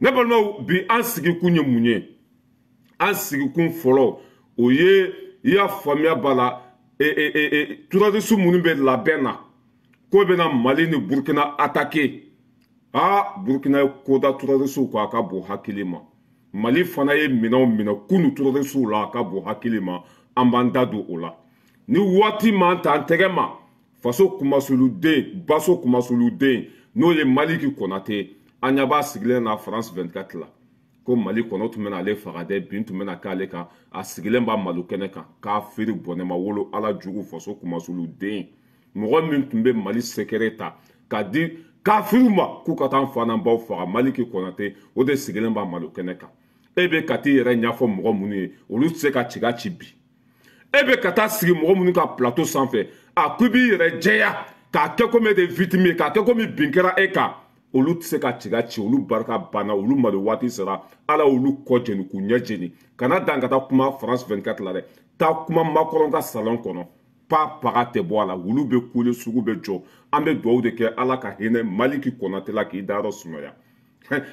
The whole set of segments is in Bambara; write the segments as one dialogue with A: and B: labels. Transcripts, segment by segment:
A: ne balima bi an sigikun ye mun ye an sigikun fɔlɔ o ye i y'a faamuya b'a la terroriste minnu bɛ labɛn na ko bɛna Mali ni Burkina attaquer Burkina ye ko da terroriste ko a ka bon hakili ma Mali fana ye minɛnw minɛ kunu terroriste la a ka bon hakili ma an b'an da don o la ni waati man ta an tɛgɛ ma faso kumasuluden Baso kumasuluden n'o ye Maliki Konate an ɲɛ b'a sigilen na France 24 la ko Mali kɔnɔ tun bɛna ale faga dɛ bin tun bɛna k'ale kan a sigilen b'a malo kɛnɛ kan k'a feere bɔnɛma wolo ala jugu faso kumasuluden mɔgɔ min tun bɛ Mali sekere ta k'a di kafiriw ma k'u ka taa fana baw faga Maliki Konate o de sigilen b'a malo kɛnɛ kan e bɛ ka t'i yɛrɛ ɲɛfɔ mɔgɔ minnu ye olu tɛ se ka ciga ci bi e bɛ ka taa sigi mɔgɔ minnu ka plateau sanfɛ a ko i b'i yɛrɛ jɛya k'a kɛ komi e de ye victime ye k'a kɛ komi bin kɛra e kan olu tɛ se ka ciga ci olu barika banna olu malo waati sera ala olu kɔ jeni k'u ɲɛ jeni kana dan ka taa kuma France 24 la dɛ taa kuma Macron ka salon kɔnɔ paga tɛ bɔ a la wulu bɛ kule sugu bɛ jɔ an bɛ dugawu de kɛ ala ka hinɛ Maliki Konate la k'i dayɔrɔ sumaya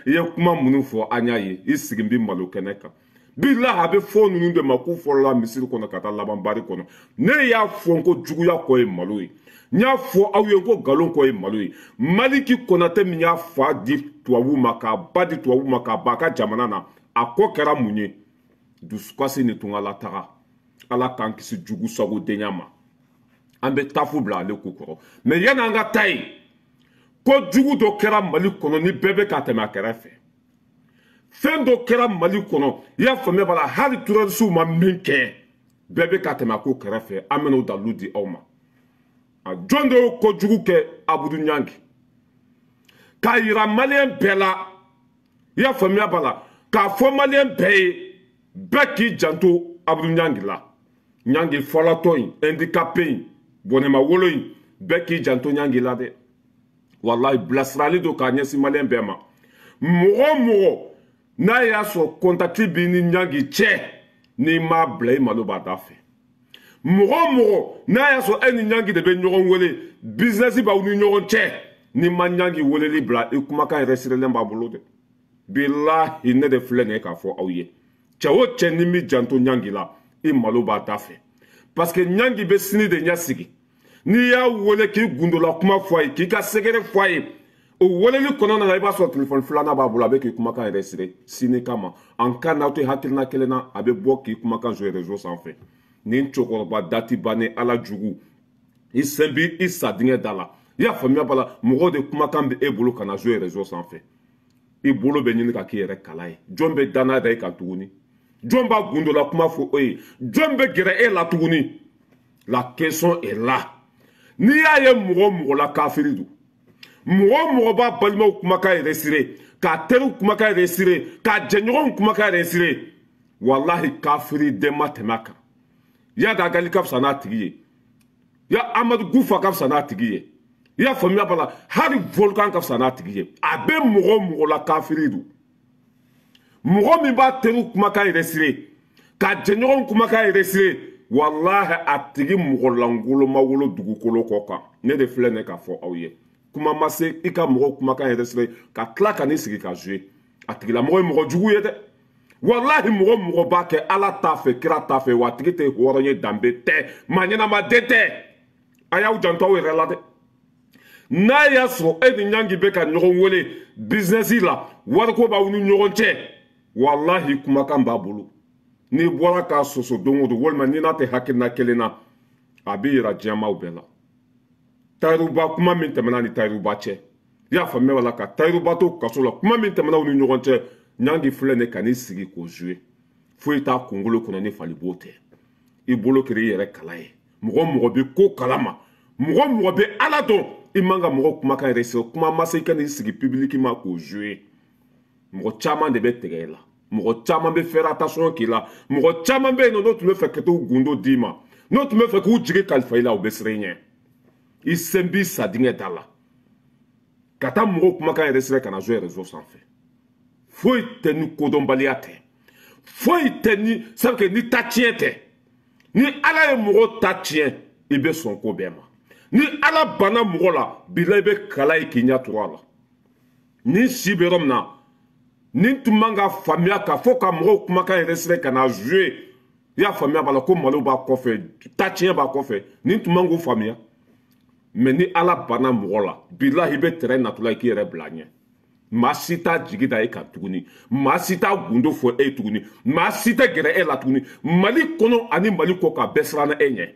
A: i ye kuma minnu fɔ an y'a ye i sigi bɛ malo kɛnɛ kan bilahi a bɛ fɔ ninnu de ma k'u fɔlɔla misiri kɔnɔ ka taa laban bari kɔnɔ ne y'a fɔ ko juguya kɔ ye malo ye n y'a fɔ aw ye ko nkalon kɔ ye malo ye Maliki Konate min y'a fa di tubabuw ma k'a ba di tubabuw ma k'a ba a ka jamana na a ko kɛra mun ye dusukasi ni tungala taga ala k'an kisi jugu sago denya ma an bɛ tafu bila ale ko kɔrɔ mɛ yanni an ka taa yen ko jugu dɔ kɛra Mali kɔnɔ ni bɛɛ bɛ ka tɛmɛ a kɛrɛfɛ fɛn dɔ kɛra Mali kɔnɔ i y'a faamuya b'a la hali terroriste ma min kɛ bɛɛ bɛ ka tɛmɛ a ko kɛrɛfɛ an bɛna o dalilu di aw ma a jɔn de y'o kojugu kɛ Abudu Ɲangi k'a yira maliyɛn bɛɛ la i y'a faamuya b'a la k'a fɔ maliyɛn bɛɛ ye bɛɛ k'i janto Abudu Ɲangi la Ɲangi fɔlɔtɔ in handicapé in bɔnɛma wolo in bɛɛ k'i janto Ɲangi la dɛ walahi bilasirali don k'a ɲɛsin maliyɛn bɛɛ ma mɔgɔ o mɔgɔ n'a y'a sɔrɔ kɔntakiti b'i ni Ɲangi cɛ n'i m'a bila i malo b'a da fɛ mɔgɔ o mɔgɔ n'a y'a sɔrɔ e ni Ɲangi de bɛ ɲɔgɔn wele business b'aw ni ɲɔgɔn cɛ n'i ma Ɲangi weleli bila i kumakan yɛrɛ sirilen b'a bolo dɛ bilahi ne de filɛ nin ye k'a fɔ aw ye cɛ o cɛ ni mi janto Ɲangi la i malo b'a da fɛ parce que Ɲangi bɛ sini de ɲɛ sigi n'i y'a wele k'i gundola kuma fɔ a ye k'i ka sɛgɛrɛ fɔ a ye o weleli kɔnɔna na i b'a sɔrɔ telefɔni filanan b'a bolo a bɛ k'i kumakan yɛrɛ siri sini kama en cas n'aw tɛ hakilina kelen na a bɛ bɔ k'i kumakan jouer réseau sanfɛ nin cɛkɔrɔba dati bannen ala jugu i sen b'i i sa dingɛ da la i y'a faamuya b'a la mɔgɔw de kumakan bɛ e bolo ka na jouer réseau sanfɛ i bolo bɛ ɲini ka k'i yɛrɛ kala ye jɔn bɛ danaya da i kan tuguni jɔn b'a gundola kuma fɔ e ye jɔn bɛ gɛrɛ e la tuguni la question est là n'i y'a ye mɔgɔ o mɔgɔ la kafiri don mɔgɔ o mɔgɔ b'a balimaw kumakan yɛrɛ sire k'a teriw kumakan yɛrɛ sire k'a jɛɲɔgɔnw kumakan yɛrɛ sire walahi kafiri den ma tɛmɛ a kan yada gali ka fisa n'a tigi ye ya Amadu Gufa ka fisa n'a tigi ye i y'a faamuya b'a la hali Volkan ka fisa n'a tigi ye a bɛ mɔgɔ o mɔgɔ la kafiri don mɔgɔ min b'a teriw kumakan yɛrɛ sire k'a jɛɲɔgɔnw kumakan yɛrɛ sire walahi a tigi mɔgɔ langolo ma wolo dugukolo kɔ kan ne de filɛ nin k'a fɔ aw ye kuma ma se i ka mɔgɔ kumakan yɛrɛ sire ka tila ka n'i sigi ka jouer a tigilamɔgɔ ye mɔgɔ jugu ye dɛ walahi mɔgɔ mɔgɔ b'a kɛ ala t'a fɛ kira t'a fɛ wa a tigi tɛ hɔrɔn ye danbe tɛ maa ɲɛnama den tɛ a y'aw janto aw yɛrɛ la dɛ n'a y'a sɔrɔ e ni Ɲangi bɛ ka ɲɔgɔn wele business la wariko b'aw ni ɲɔgɔn cɛ walahi kumakan b'a bolo n'i bɔra k'a sɔsɔ don o don walima n'i n'a tɛ hakilina kelen na a bɛ yira diɲɛmaaw bɛɛ la tayiruba kuma min tɛmɛna ni tayiruba cɛ i y'a faamuya wala ka tayiruba to kaso la kuma min tɛmɛna u ni ɲɔgɔn cɛ Ɲangi filɛ nin ka n'i sigi k'o jouer foyi t'a kunkolo kɔnɔ ni falibo tɛ i bolo kɛra i yɛrɛ kala ye mɔgɔ mɔgɔ bɛ ko kalama mɔgɔ mɔgɔ bɛ ala dɔn i man ka mɔgɔ kumakan yɛrɛ sɔrɔ kuma ma se i ka n'i sigi publiquement k'o jouer mɔgɔ caman de bɛ tigɛ i la mɔgɔ caman bɛ faire attention k'i la mɔgɔ caman bɛ yen n'o tun bɛ fɛ ka t'u gundo d'i ma n'o tun bɛ fɛ k'u jigi kalifa i la u bɛ siran i ɲɛ i sen b'i sa dingɛ da la ka taa mɔgɔw kumakan yɛrɛ sira ka na jouer réseau sanfɛ foyi tɛ ni kodɔnbaliya tɛ foyi tɛ ni sabu ni ta tiɲɛ tɛ ni ala ye mɔgɔ ta tiɲɛ i bɛ sɔn ko bɛɛ ma ni ala banna mɔgɔ la bila i bɛ kala ye k'i ɲɛ turu a la ni si bɛ yɔrɔ min na ni tun man ka faamuya k'a fɔ ka mɔgɔw kumakan yɛrɛ sɛbɛn ka na jouer i y'a faamuya b'a la ko malo b'a kɔfɛ ta tiɲɛ b'a kɔfɛ ni tun man k'o faamuya mais ni ala banna mɔgɔ la bilahi i bɛ terrain natɔla i k'i yɛrɛ bila ɲɛ maa si t'a jigi da e kan tuguni maa si t'a gundo fɔ e tuguni maa si tɛ gɛrɛ e la tuguni mali kɔnɔ ani mali kɔ ka bɛɛ siranna e ɲɛ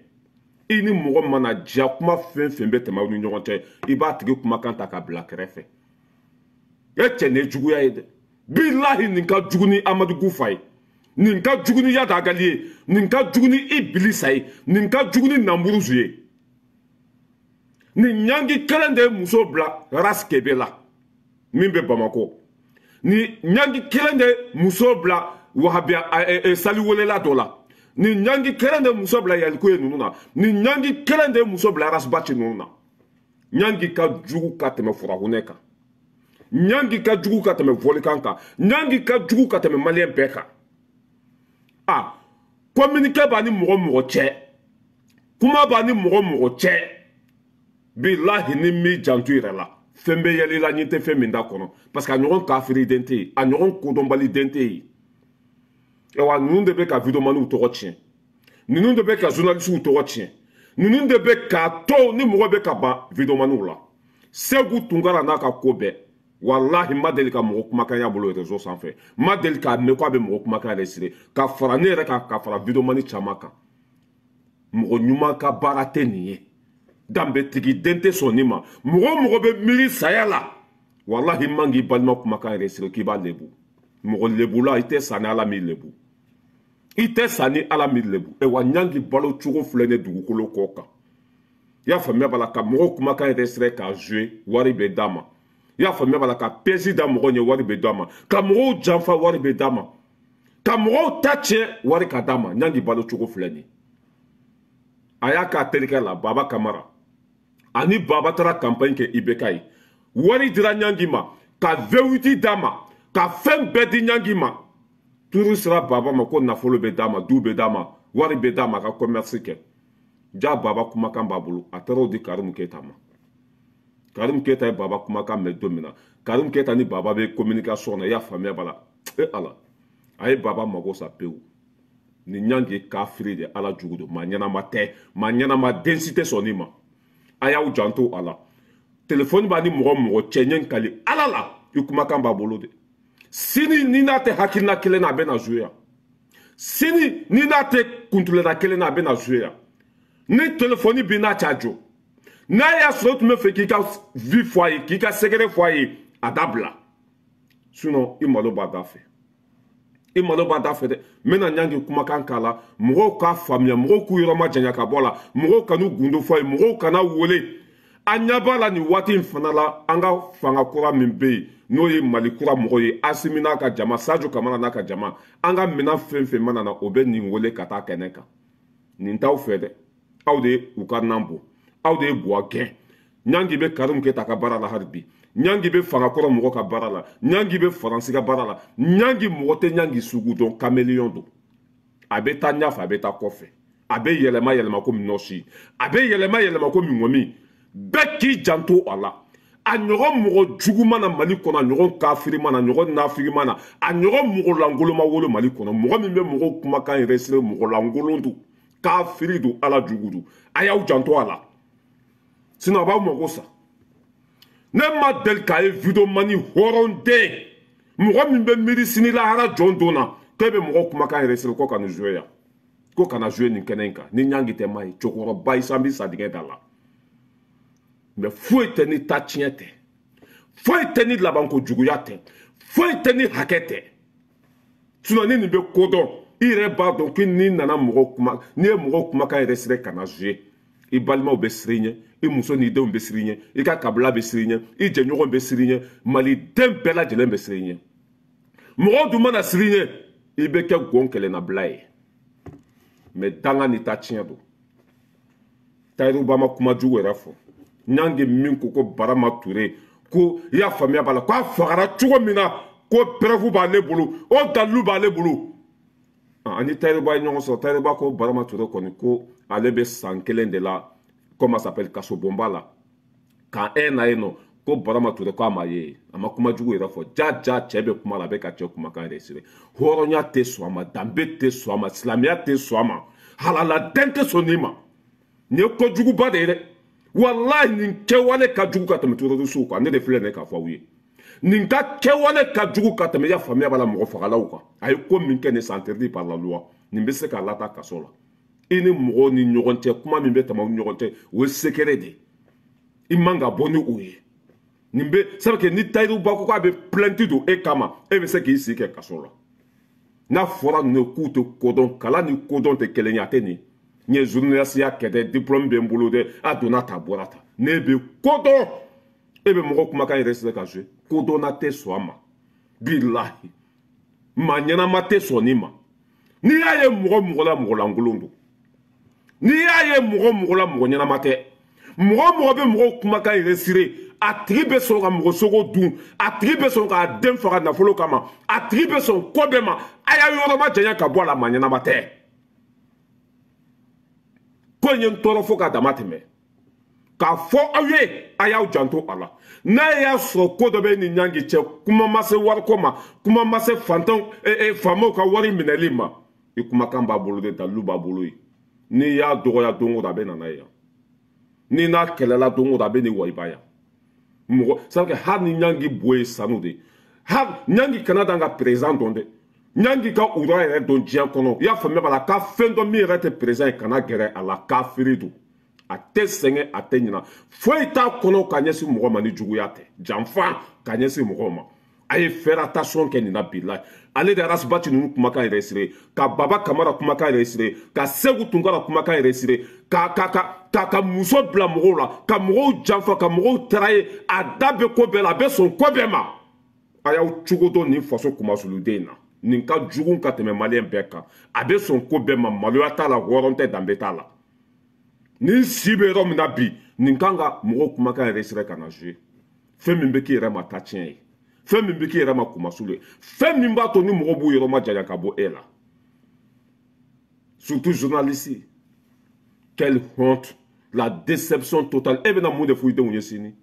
A: i ni mɔgɔ mana diya kuma fɛn fɛn bɛ tɛmɛ aw ni ɲɔgɔn cɛ i b'a tigi kumakan ta k'a bila kɛrɛfɛ e cɛ nin ye juguya ye dɛ bilahi nin ka jugu ni amadu gufa ye nin ka jugu ni yada agali ye nin ka jugu ni ibilisa ye nin ka jugu ni namuruzu ye nin ɲangi kelen de ye muso bila raskebe la min bɛ bamako ni ɲangi kelen de muso bila wahabiya saliwelela dɔ la ni ɲangi kelen de muso bila yalikoye ninnu na ni ɲangi kelen de muso bila rasbaci ninnu na ɲangi ka jugu ka tɛmɛ furahunɛ kan ɲangi ka jugu ka tɛmɛ volikan kan ɲangi ka jugu ka tɛmɛ maliyɛn bɛɛ kan a communiqué b'a ni mɔgɔ mɔgɔ cɛ kuma b'a ni mɔgɔ mɔgɔ cɛ bilahi ni mi janto yɛrɛ la fɛn bɛ yɛlɛ la ɲin tɛ fɛn min da kɔnɔ parce que a ɲɔgɔn kafiri den tɛ yen a ɲɔgɔn kodɔnbali den tɛ yen wa ninnu de bɛ ka videomaniw tɔgɔ tiɲɛ ninnu de bɛ ka journalisiw tɔgɔ tiɲɛ ninnu de bɛ k'a to ni mɔgɔ bɛ ka ban videomaniw la segu tunkara n'a ka ko bɛɛ wallahi ma deli ka mɔgɔ kumakan y'a bolo réseau sanfɛ ma deli k'a mɛn k'a bɛ mɔgɔ kumakan yɛrɛ siri ka fara ne yɛrɛ kan ka fara videomani caman kan mɔgɔ ɲuman ka baara tɛ nin ye danbetigi den tɛ sɔn nin ma mɔgɔ o mɔgɔ bɛ miiri saya la wallahi man k'i balima kumakan yɛrɛ siri k'i b'a lebu mɔgɔ lebula i tɛ sa ni ala m'i lebu i tɛ sa ni ala m'i lebu wa ɲangi balo cogo filɛ ne dugukolo kɔ kan i y'a faamuya b'a la ka mɔgɔw kumakan yɛrɛ sira k'a jouer wari bɛ d'a ma i y'a faamuya b'a la ka pesi da mɔgɔ ɲɛ wari bɛ d'a ma ka mɔgɔw janfa wari bɛ d'a ma ka mɔgɔw ta tiɲɛ wari ka d'a ma ɲangi balo cogo filɛ nin a y'a k'a terikɛ la baba kamara ani baba taara campagne kɛ ibk ye wari dira ɲangi ma ka V8 d'a ma ka fɛn bɛɛ di ɲangi ma turu sera baba ma ko nafolo bɛ d'a ma du bɛ d'a ma wari bɛ d'a ma a ka commerce kɛ ja baba kumakan b'a bolo a taara o di karimu keyita ma karimu keyita ye baba kumakan mɛn don min na karimu keyita ni baba bɛ communication na i y'a faamuya b'a la ala a ye baba mago sa pewu ni ɲangi ye kafiri de ala jugu don maa ɲɛnama tɛ maa ɲɛnama den si tɛ sɔn nin ma a y'aw janto a la telefɔni b'a ni mɔgɔ mɔgɔ cɛ ɲɛ kali ala la i kumakan b'a bolo de sini ni n'a tɛ hakilina kelen na a bɛ na jouer yan sini ni n'a tɛ kuntulena kelen na a bɛ na jouer yan ni telefɔni bi n'a cɛ a jɔ n'a y'a sɔrɔ tun bɛ fɛ k'i ka vie fɔ a ye k'i ka sɛgɛrɛ fɔ a ye a dabila sinon i malo b'a da fɛ i malo b'a da fɛ dɛ n bɛna ɲangi kumakan k'a la mɔgɔw k'a faamuya mɔgɔw k'u yɔrɔ ma janya ka bɔ a la mɔgɔw kan'u gundo fɔ a ye mɔgɔw kana wele a ɲɛ b'a la nin waati in fana la an ka fanga kura min bɛ yen n'o ye mali kura mɔgɔ ye asimi n'a ka jama sajo kamara n'a ka jama an ka minɛn fɛn fɛn mana na o bɛ nin wele ka taa kɛnɛ kan nin t'aw fɛ dɛ aw de ye u ka nan bɔ aw de ye buwa gɛn ɲangi bɛ karimu keyita ka baara la hali bi ɲangi bɛ fanga kɔrɔ mɔgɔ ka baara la ɲangi bɛ faransi ka baara la ɲangi mɔgɔ tɛ ɲangi sugu dɔn kameleon don a bɛ taa ɲɛfɛ a bɛ taa kɔfɛ a bɛ yɛlɛma yɛlɛma komi nɔsi a bɛ yɛlɛma yɛlɛma komi ŋɔmi bɛɛ k'i janto a la a ɲɔgɔn mɔgɔ jugu mana mali kɔnɔ a ɲɔgɔn kafiri mana a ɲɔgɔn nafiri mana a ɲɔgɔn mɔgɔ lankolon ma wolo mali kɔnɔ mɔgɔ min bɛ mɔgɔw kumakan yɛrɛ sire mɔgɔ lankolon don kafiri don ala jugu don a y'aw janto a la sinon a b'aw mago sa ne ma deli k'a ye videomani hɔrɔn den mɔgɔ min bɛ miiri sini lahara jɔn don na k'e bɛ mɔgɔ kumakan yɛrɛ sire ko ka nin jouer yan ko kana jouer nin kɛnɛ in kan ni ɲangi tɛ maa ye cɛkɔrɔba isa n bɛ sa dingɛ da la mais foyi tɛ ni ta tiɲɛ tɛ foyi tɛ ni labanko juguya tɛ foyi tɛ ni hakɛ tɛ sinon ni nin bɛ kodɔn i yɛrɛ b'a dɔn ko n'i nana mɔgɔ kuma n'i ye mɔgɔ kumakan yɛrɛ sire kana jouer i balimaw bɛ siri i ɲɛ i muso n'i denw bɛ siri i ɲɛ i ka kabila bɛ siri i ɲɛ i jɛɲɔgɔn bɛ siri i ɲɛ maliden bɛɛ lajɛlen bɛ siri i ɲɛ mɔgɔw dun mana siri i ɲɛ i bɛ kɛ gon kɛlɛnabila ye mais danga ni ta tiɲɛ don tayiru ba ma kuma jugu yɛrɛ fɔ ɲangi min ko barama ture ko i y'a faamuya b'a la ko a fagara cogo min na ko preuve b'ale bolo o dalilu b'ale bolo ani tayiruba ye ɲɔgɔn sɔrɔ tayiruba ko barama ture kɔni ko ale bɛ san 1 de la comment ça s'appelle kasobonba la ka na yen nɔ ko Barama Touré ko ama ye ama kuma jugu yɛrɛ fɔ ja cɛ bɛ kuma la a bɛ ka cɛ kumakan yɛrɛ hɔrɔnya tɛ sɔn a ma danbe tɛ sɔn a ma silamɛya tɛ sɔn a ma halaladen tɛ sɔn nin ma nin ye kojuguba de ye dɛ walahi nin kɛwale ka jugu ka tɛmɛ terroriste kan ne de filɛ nin ye k'a fɔ aw ye nin ka kɛwale ka jugu ka tɛmɛ i y'a faamuya b'a la mɔgɔ fagalaw kan a ye ko min kɛ nin c'est interdit par la loi nin bɛ se k'a lataa kaso la i ni mɔgɔw ni ɲɔgɔn cɛ kuma min bɛ tɛmɛ aw ni ɲɔgɔn cɛ o ye secret de i man ka bɔ ni o ye nin bɛ c'est que ni Tahirou Ba ko k'a bɛ plainte don e kama e bɛ se k'i sigi kɛ kaso la n'a fɔra ninnu ye k'u tɛ kodɔn kalan ni kodɔn tɛ kelen ye a tɛ nin n ye journaliste ya kɛ dɛ diplôme bɛ n bolo dɛ a donna ta a bɔra ta ne bɛ kodɔn e bɛ mɔgɔ kumakan yɛrɛ sera ka jouer kodɔnna tɛ sɔn a ma bilahi maa ɲɛnama tɛ sɔn nin ma n'i y'a ye mɔgɔ la mɔgɔ lankolon don n'i y'a ye mɔgɔ la mɔgɔ ɲɛnama tɛ mɔgɔ bɛ mɔgɔ kumakan yɛrɛ sire a tigi bɛ sɔn ka mɔgɔ sogo dun a tigi bɛ sɔn k'a den faga nafolo kama a tigi bɛ sɔn ko bɛɛ ma a y'a yɔrɔma janya ka bɔ a la maa ɲɛnama tɛ ko in ye n tɔɔrɔ fo k'a dama tɛmɛ k'a fɔ aw ye a y'aw janto a la n'a y'a sɔrɔ ko dɔ bɛ ni ɲangi cɛ kuma ma se wariko ma kuma ma se faamaw ka wari minɛli ma i kumakan b'a bolo de dalilu b'a bolo ye n'i y'a dɔgɔya don o don a bɛ na n'a ye yan n'i n'a kɛlɛla don o don a bɛ n'i wa i b'a yan mɔgɔ c'est que hali ni ɲangi bo ye sanu de hali ɲangi kana dan ka président dɔn dɛ ɲangi ka ura yɛrɛ dɔn diɲɛ kɔnɔ i y'a faamuya b'a la k'a fɛn dɔn min yɛrɛ tɛ président ye kana gɛrɛ a la kafiri don a tɛ sɛgɛn a tɛ ɲina foyi t'a kɔnɔ ka ɲɛsin mɔgɔ ma ni juguya tɛ janfa ka ɲɛsin mɔgɔw ma a ye faire attention kɛ nin na bilahi ale de Arasibati ninnu kumakan yɛrɛ sire ka Baba Kamara kumakan yɛrɛ sire ka Segu Tunkara kumakan yɛrɛ sire ka muso bila mɔgɔw la ka mɔgɔw janfa ka mɔgɔw tara ye a da bɛ ko bɛɛ la a bɛ sɔn ko bɛɛ ma a y'aw cogo dɔn nin faso kumasuluden na nin ka jugu ka tɛmɛ maliyɛn bɛɛ kan a bɛ sɔn ko bɛɛ ma maloya t'a la hɔrɔn tɛ danbe t'a la ni si bɛ yɔrɔ min na bi nin kan ka mɔgɔw kumakan yɛrɛ sira ka na jouer fɛn min bɛ k'i yɛrɛ ma ta tiɲɛ ye fɛn min bɛ k'i yɛrɛ ma kumasulu ye fɛn min b'a to ni mɔgɔw b'u yɔrɔ ma janya ka bɔ e la surtout journaliste quelle honte la déception totale e bɛna mun de fɔ i denw ye sini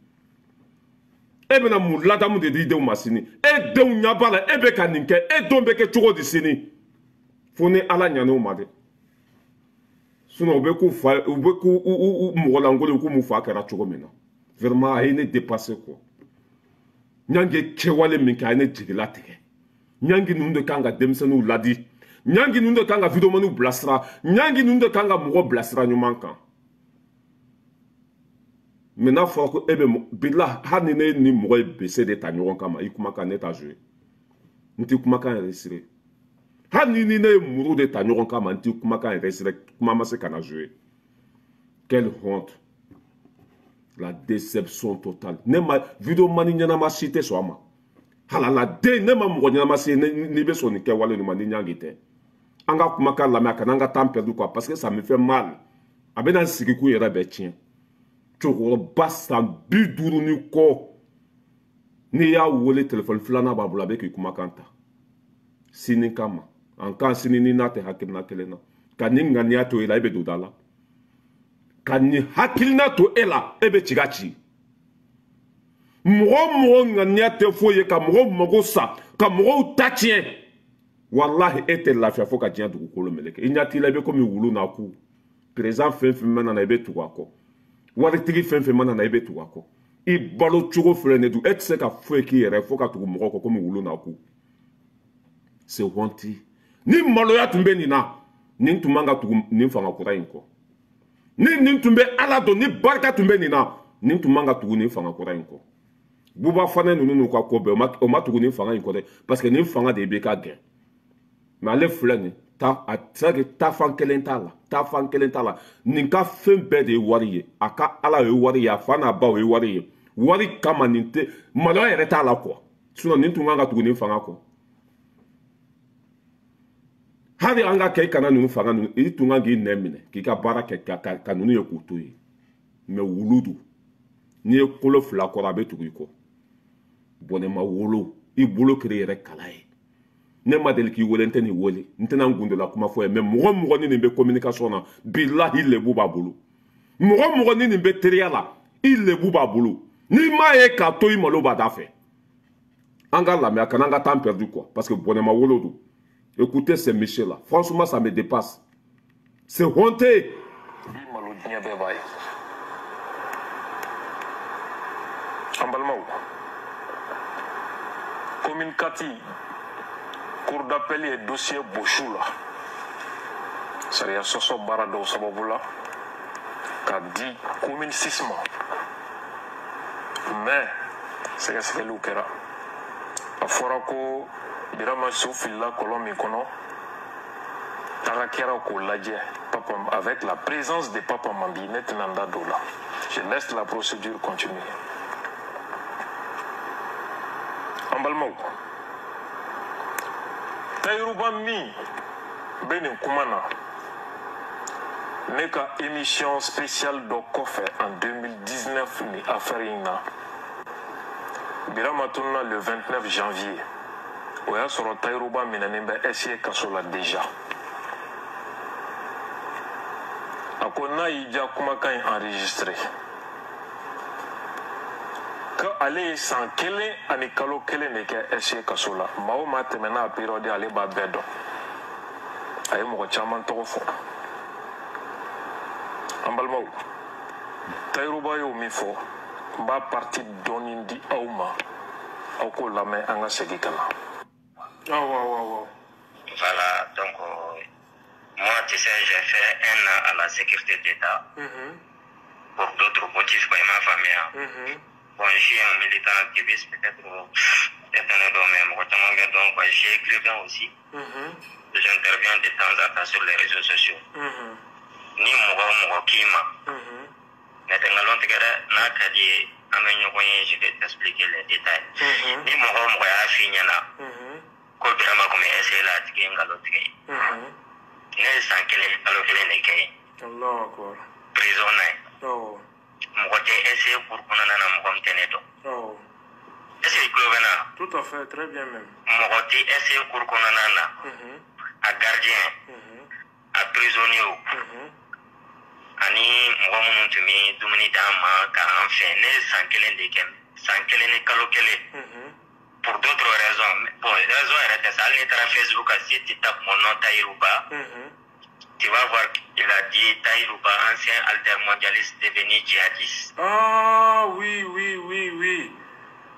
A: e bɛna mun ladamu de di denw ma sini e denw ɲɛ b'a la e bɛ ka nin kɛ e denw bɛ kɛ cogo di sini fo ni ala ɲan'o ma dɛ sinon u bɛ k'u mɔgɔ lankolon k'u m'u fa kɛra cogo min na vraiment a ye ne dépassé quoi ɲangi kɛwale min kɛ a ye ne jigila tigɛ ɲangi ninnu de kan ka denmisɛnninw ladi ɲangi ninnu de kan ka vidéomaniw bilasira ɲangi ninnu de kan ka mɔgɔ bilasira ɲuman kan mais n'a fɔra ko e bɛ bila hali ni ne ni mɔgɔ ye bese de ta ɲɔgɔn kama i kumakan ne t'a joué n tɛ kumakan yɛrɛ sire hali ni ne ye muru de ta ɲɔgɔn kama n tɛ kumakan yɛrɛ sire kuma ma se ka na joué quelle honte la déception totale ne ma vidéomani ɲɛnama si tɛ sɔn a ma halaladen ne ma mɔgɔ ɲɛnama si n'i bɛ sɔn nin kɛwale nin ma ni ɲangi tɛ an ka kumakan lamɛn a kana an ka temps perdu quoi parce que ça me fait mal a bɛ na n sigi k'u yɛrɛ bɛ tiɲɛ cɛkɔrɔba san 50 ni kɔ n'i y'a wele téléphone filanan b'a bolo a bɛ k'i kumakan ta sini kama an kan sini ni n'a tɛ hakilina kelen na ka ni ŋaniya to e la e bɛ don da la ka nin hakilina to e la e bɛ ci ka ci mɔgɔ ŋaniya tɛ foyi ye ka mɔgɔw mago sa ka mɔgɔw ta tiɲɛ walahi e tɛ lafiya fo ka diɲɛ dugukolo meleke i ɲɛ t'i la i bɛ komi wulu n'a ku président fɛn fɛn mana na i bɛ tugu a kɔ waritigi fɛn fɛn mana na i bɛ tugu a kɔ i balo cogo filɛ nin ye e tɛ se ka foyi k'i yɛrɛ fo ka tugu mɔgɔw kɔ komi wulu n'a ku c'est honte ni maloya tun bɛ nin na nin tun man ka tugu nin fanga kura in kɔ ni nin tun bɛ ala dɔn ni barika tun bɛ nin na nin tun man ka tugu nin fanga kura in kɔ buba fanɛ ninnu n'u ka ko bɛɛ o ma tugu nin fanga in kɔ dɛ parce que nin fanga de bɛ ka gɛn mais ale filɛ nin a tɛ se ka taafan kelen t'a la nin ka fɛn bɛɛ de ye wari ye a ka ala ye wari ye a fa n'a ba o ye wari ye wari kama nin tɛ maloya yɛrɛ t'a la quoi sinon nin tun kan ka tugu nin fanga kɔ hali an ka kɛ i kana ninnu fanga ninnu i tun kan k'i nɛ minɛ k'i ka baara kɛ ka ninnu ye k'u to ye mais wulu don n'i ye kolo fila kɔrɔ a bɛ tugu i kɔ bɔnɛ ma wolo i bolo kɛra i yɛrɛ kala ye ne ma deli k'i wele n tɛ nin wele n tɛna n gundola kuma fɔ ye mais mɔgɔ ni nin bɛ communication na bilahi lebu b'a bolo mɔgɔ ni nin bɛ teriya la i lebu b'a bolo Ni ma ye ka to i malo bada fait. Anga la mais kananga temps perdu quoi parce que bonema wolodo. Écoutez ces Michel là, franchement ça me dépasse. C'est honteux.
B: Ambalmaou. Commune Kati, cour d'appel et dossier Bochoula. C'est-à-dire Soso Barado Sababoula, qui a dit commune 6 mois. Mais, c'est ce que l'Oukera. A Forako, Birama Soufila, Colombie, Kono, Tarakera Koladje, avec la présence de Papa Mambi, Netnanda Dola. Je laisse la procédure continuer. Ambalmaou. Taïrouba Mi, Benin Koumana. Neka émission spéciale de Kofe en 2019 ni Afarina. Biramatuna le 29 janvier. Oya soro Taïrouba Minanembe essayé Kasola déjà. Akona Idja Kumakan enregistré. Que aller sans kele ani kalo kele neke essayé Kasola. Mao matemena a période ale ba bedo. Aye mo chaman toko Ambalmaou, Taïrouba yo mifo, ba parti donindi auma, auko la main anga segikala.
C: Voilà, donc moi tu sais j'ai fait 1 an à la sécurité d'État pour d'autres motifs pour ma famille. Bon, je suis un militant activiste peut-être étonné donc j'ai écrivain aussi. J'interviens de temps en temps sur les réseaux sociaux. Ni Mogo Kima. Netangalon Tigara, Nakadi, Amenyokoye, je vais t'expliquer les détails. Ni Mogo Moya Fignana, Kobirama comme essayé la Tigangalotige. N'est sans qu'elle est alloquée Neke. Prisonnier. Mogote essayé pour qu'on en a Mogom Tenedo. Essayé Clovena.
B: Tout à fait, très bien même.
C: Mogote essayé pour qu'on en a à gardien, à prisonnier. Ani mɔgɔ minnu tun bɛ dumuni d'an ma k'an fɛ ne san kelen de kɛ san kelen ni kalo kelen pour d'autres raisons bon raison yɛrɛ tɛ sa hali n'i taara Facebook kan si tu tapes mon nom Taïrouba tu vas voir il a dit Taïrouba ancien altermondialiste devenu djihadiste.
B: Ah oui.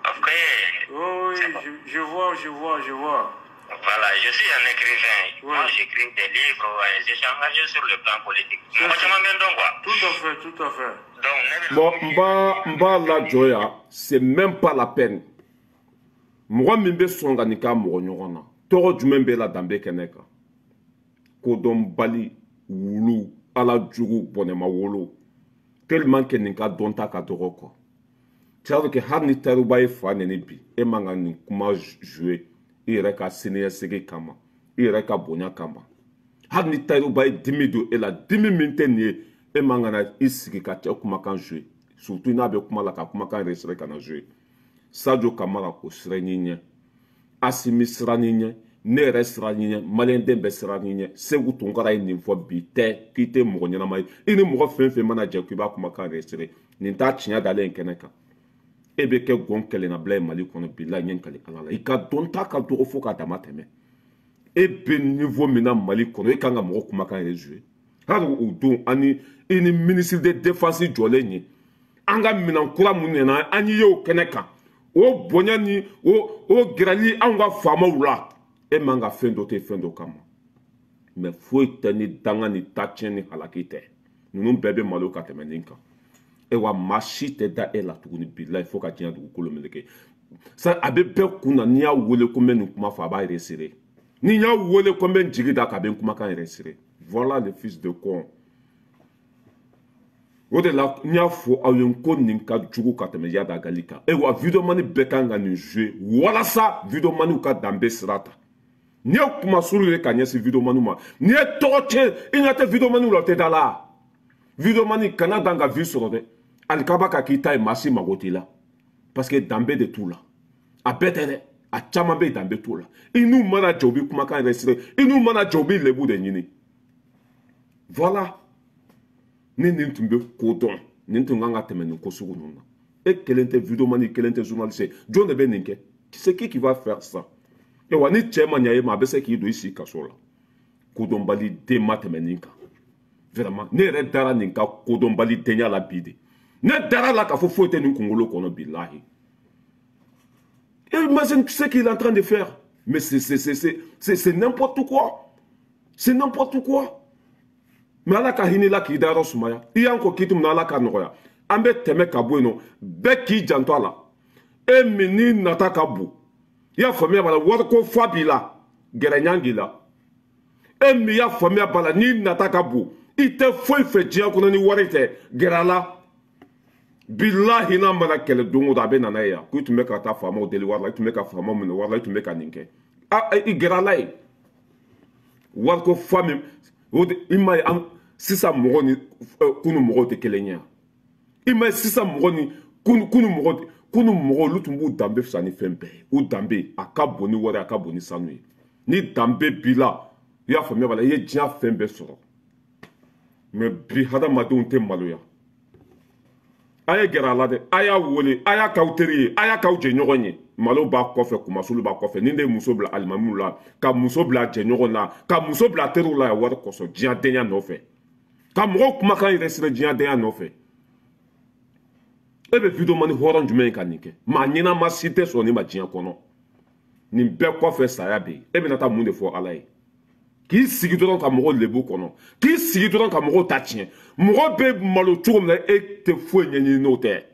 C: Après
B: oui je vois.
C: Voilà, je suis un écrivain. Moi, j'écris des livres, je suis engagé sur le plan politique. Tout à fait.
A: Donc, Mba la Joya, c'est même pas la peine. Moi, Mimbe Songanika Moronyorana. Toro Jumembe la Dambe Keneka. Kodom Bali, Wulu, Ala Djougou, Bonema Wolo. Tellement que Nika Donta Kadoroko. C'est-à-dire que Hani Taïrouba et Fanenebi, et Mangani, comment jouer. Il ka seniya sege kama il ka bonya kama hali ni Taïrouba ye dimi do e la dimi min tɛ nin ye e man ka na i sigi ka cɛ kumakan jouer surtout n'a bɛ kuma la ka kumakan resere ka na jouer Sadio Kamara o sira ni ɲɛ Assimi sira ni ɲɛ ne yɛrɛ sira ni ɲɛ maliyɛnden bɛɛ sira ni ɲɛ Segu Tunkara ye nin fɔ bi tɛ k'i tɛ mɔgɔ ɲɛnama ye i ni mɔgɔ fɛn fɛn mana jɛ k'i b'a kumakan resere nin t'a tiɲɛ dalen kɛnɛ kan e bɛ kɛ gon kɛlɛna bila Mali kɔnɔ bilahi ɲɛ kali ala la i ka dɔn ta ka dɔgɔ fo ka dama tɛmɛ e bɛ niveau min na Mali kɔnɔ e kan ka mɔgɔ kumakan yɛrɛ jouer hali o don ani i ni ministre de défense jɔlen ye an ka minɛn kura minnu nana an ye o kɛnɛ kan o bonya ni o gɛrɛli anw ka faamaw la e man ka fɛn dɔ tɛ fɛn dɔ kama mais foyi tɛ ni danga ni tatiɲɛ ni halaki tɛ ninnu bɛɛ bɛ malo ka tɛmɛ nin kan e wa maa si tɛ da e la tuguni bilahi fo ka diɲɛ dugukolo meleke sa a bɛ bɛɛ kun na n'i y'a wele ko n bɛ nin kuma fɔ a b'a resere n'i y'a wele ko n bɛ n jigi da k'a bɛ n kumakan resere voilà le fils de con o de la n y'a fɔ aw ye ko nin ka jugu ka tɛmɛ Yada Gali kan e wa videomani bɛɛ kan ka nin jouer walasa videomaniw ka danbe sira ta n'i ye kuma suru ye ka ɲɛsin videomaniw ma n'i ye tɔgɔ tiɲɛ i ɲɛ tɛ videomaniw la o tɛ da la videomani kana dan ka vie sɔrɔ dɛ alikaba ka k'i ta ye maa si mago t'i la parce que danbe de t'u la a bɛɛ tɛ dɛ a caman bɛ danbe t'u la i n'u mana jɛ u bɛ kumakan resere i n'u mana jɛ u bɛ lebu de ɲini voilà ni nin tun bɛ ko dɔn nin tun kan ka tɛmɛ nin ko sugu ninnu na Et quel était vidéomani, quel était journaliste? John de Beninke. C'est qui va faire ça? Et wani tchema nyaye ma bese qui do ici kasola. Kodombali de matemeninka. Vraiment, ne re dara ninka kodombali tenya la bide. Ne dara la ka fo ete nkongolo kono billahi. Et imagine ce qu'il est en train de faire. Mais c'est n'importe quoi. C'est n'importe quoi. Mais ala ka hini la ki daro sumaya. Iyanko kitum na ala ka noya. Ambe teme kabueno. Beki jantoala. E mini nata kabu. Ya famia bala warko fabila. Gerenyangila. E mi ya famia bala ni nata kabu. Ite foi fe jian kuna ni warite. Gerala. Billahi na mana kele dungo da be nana ya. Ku tu meka ta fama o deli warla. Tu meka fama o mene warla. Tu meka ninke. Ah, i gerala e. Warko fami. Ima sisa mugoni kunu mugote kelenya. Ima sisa mugoni kunu mugote. Kunu mugo lutumbu dambe fsani fembe. U dambe akaboni wore akaboni sanui. Ni dambe bila. Ya fami bala ye jia fembe soro. Me bi hada madun te maloya. Aya gerala de aya wole aya kauteri aya kauje nyogonye. Malo ba kofe kumasulu ba kofe ninde muso bla almamu la ka muso bla jenyogon la ka muso bla teru la war koso jia denya nofe. Ka mo kuma kan resire jia denya nofe. Ebe video mani horon jume kanike. Ma nyina ma site so ni ma jia kono. Ni be kofe saya be. Ebe nata munde fo alai. Ki sigi doron ka mo lebo kono. Ki sigi doron ka mo tatien. Mo be malo turum la e te fo nyenyi note.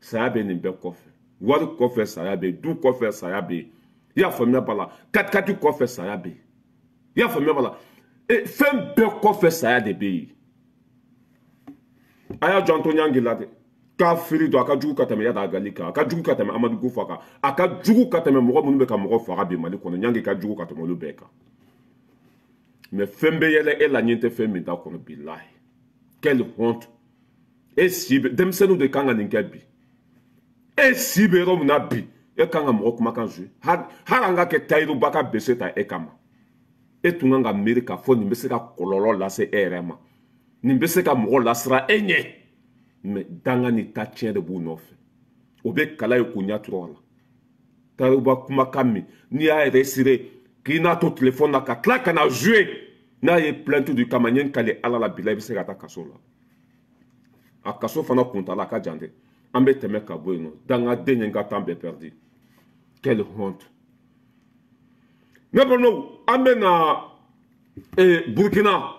A: Saya be ni be kofe. Wari kofe saya be, du kofe saya be. Ya famia bala, katkati kofe saya be. Ya famia bala, e fem be kofe saya de be. Aya janto nyangi lade. Ka firi do aka jugu katame ya da galika, aka jugu katame Amadou Goufaka, aka jugu katame mogo munu beka mogo fara be mali kono nyangi ka jugu katame lu beka. Mais fembe yele e la nyente fembe da kono billahi. Quelle honte. Et si demsenu de kanga ninkebi. E si be rom na bi e kanga mo kuma kan ju haranga ke tayru baka beseta e kama e tunanga amerika fo ni beseka kololo la se erema ni beseka mo la sra enye me danga ni ta tien de bu nofe obe kala e kunya trola tayru ba kuma kami ni a resire ki na to téléphone na ka klaka na jouer na ye plainte du kamanyen kale ala la bilay beseka ta kasola a kaso fana kuntala ka jande. Ambe teme kaboino. Danga denyenga tambe perdi. Quelle honte. N'abonno, ambe na Burkina.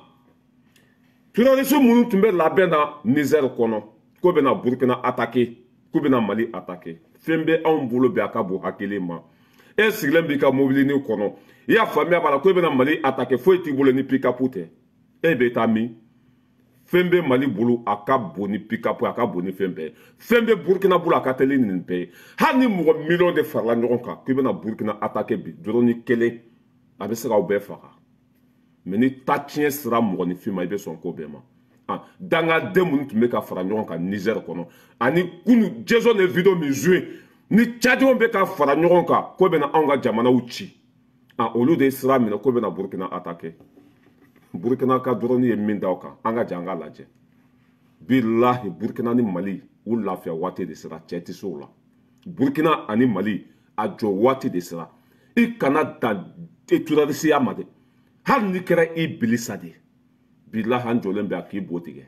A: Tu n'as reçu mon tumbe la bena Niger kono. Kobe na Burkina attaqué. Kobe na Mali attaqué. Fembe en boulot be akabo hakele ma. E siglem bika mobili ni kono. Ya famia bala kobe na Mali attaqué. Fo eti bolo ni pika pute. E betami. Fembe Mali bulu akaboni pikapu akaboni fembe. Fembe Burkina bulu akateli ninpe. Hani mo million de farla nyoka. Kibe na Burkina attaqué bi. Droni kele. Abe sera obe fara. Meni tatien sera mo ni fima ibe son kobema. Ah, danga demu ntume ka fara nyoka Niger kono. Ani kunu jezo ne video mi jouer. Ni tchadjo be ka fara nyoka. Kobe na anga jamana uchi. Ah, olu de sera mina kobe na Burkina attaqué. Burkina ka droni ye min daw kan anga janga laje billahi Burkina ni Mali u lafiya wati de sira cɛti so la Burkina ani Mali a jɔ wati de sira I kana dan turarisiya ma de hali ni kɛra I bilisa de billahi an jɔlen bɛ a k'i bo tigɛ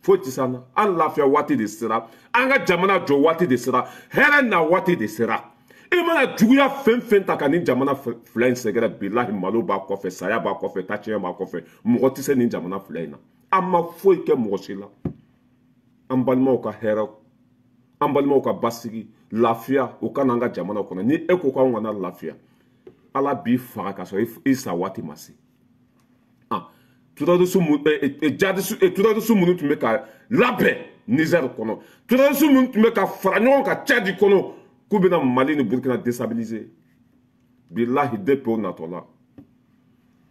A: foyi ti san na an lafiya wati de sira an ka jamana jɔ wati de sira hɛrɛ na wati de sira I mana juguya fɛn fɛn ta ka ni jamana fila in sɛgɛrɛ billahi malo b'a kɔfɛ saya b'a kɔfɛ tatiɲɛ b'a kɔfɛ mɔgɔ tɛ se nin jamana fila in na an ma foyi kɛ mɔgɔ si la an balimaw ka hɛrɛ an balimaw ka basigi lafiya o ka n'an ka jamana kɔnɔ ni e ko k'anw kana lafiya ala b'i faga ka sɔrɔ I sa waati ma se turadisu minnu tun bɛ ka labɛn Niger kɔnɔ turadisu minnu tun bɛ ka fara ɲɔgɔn kan Tchad kɔnɔ k'u bɛna Mali ni Burkina déstabiliser billahi depuis o natɔla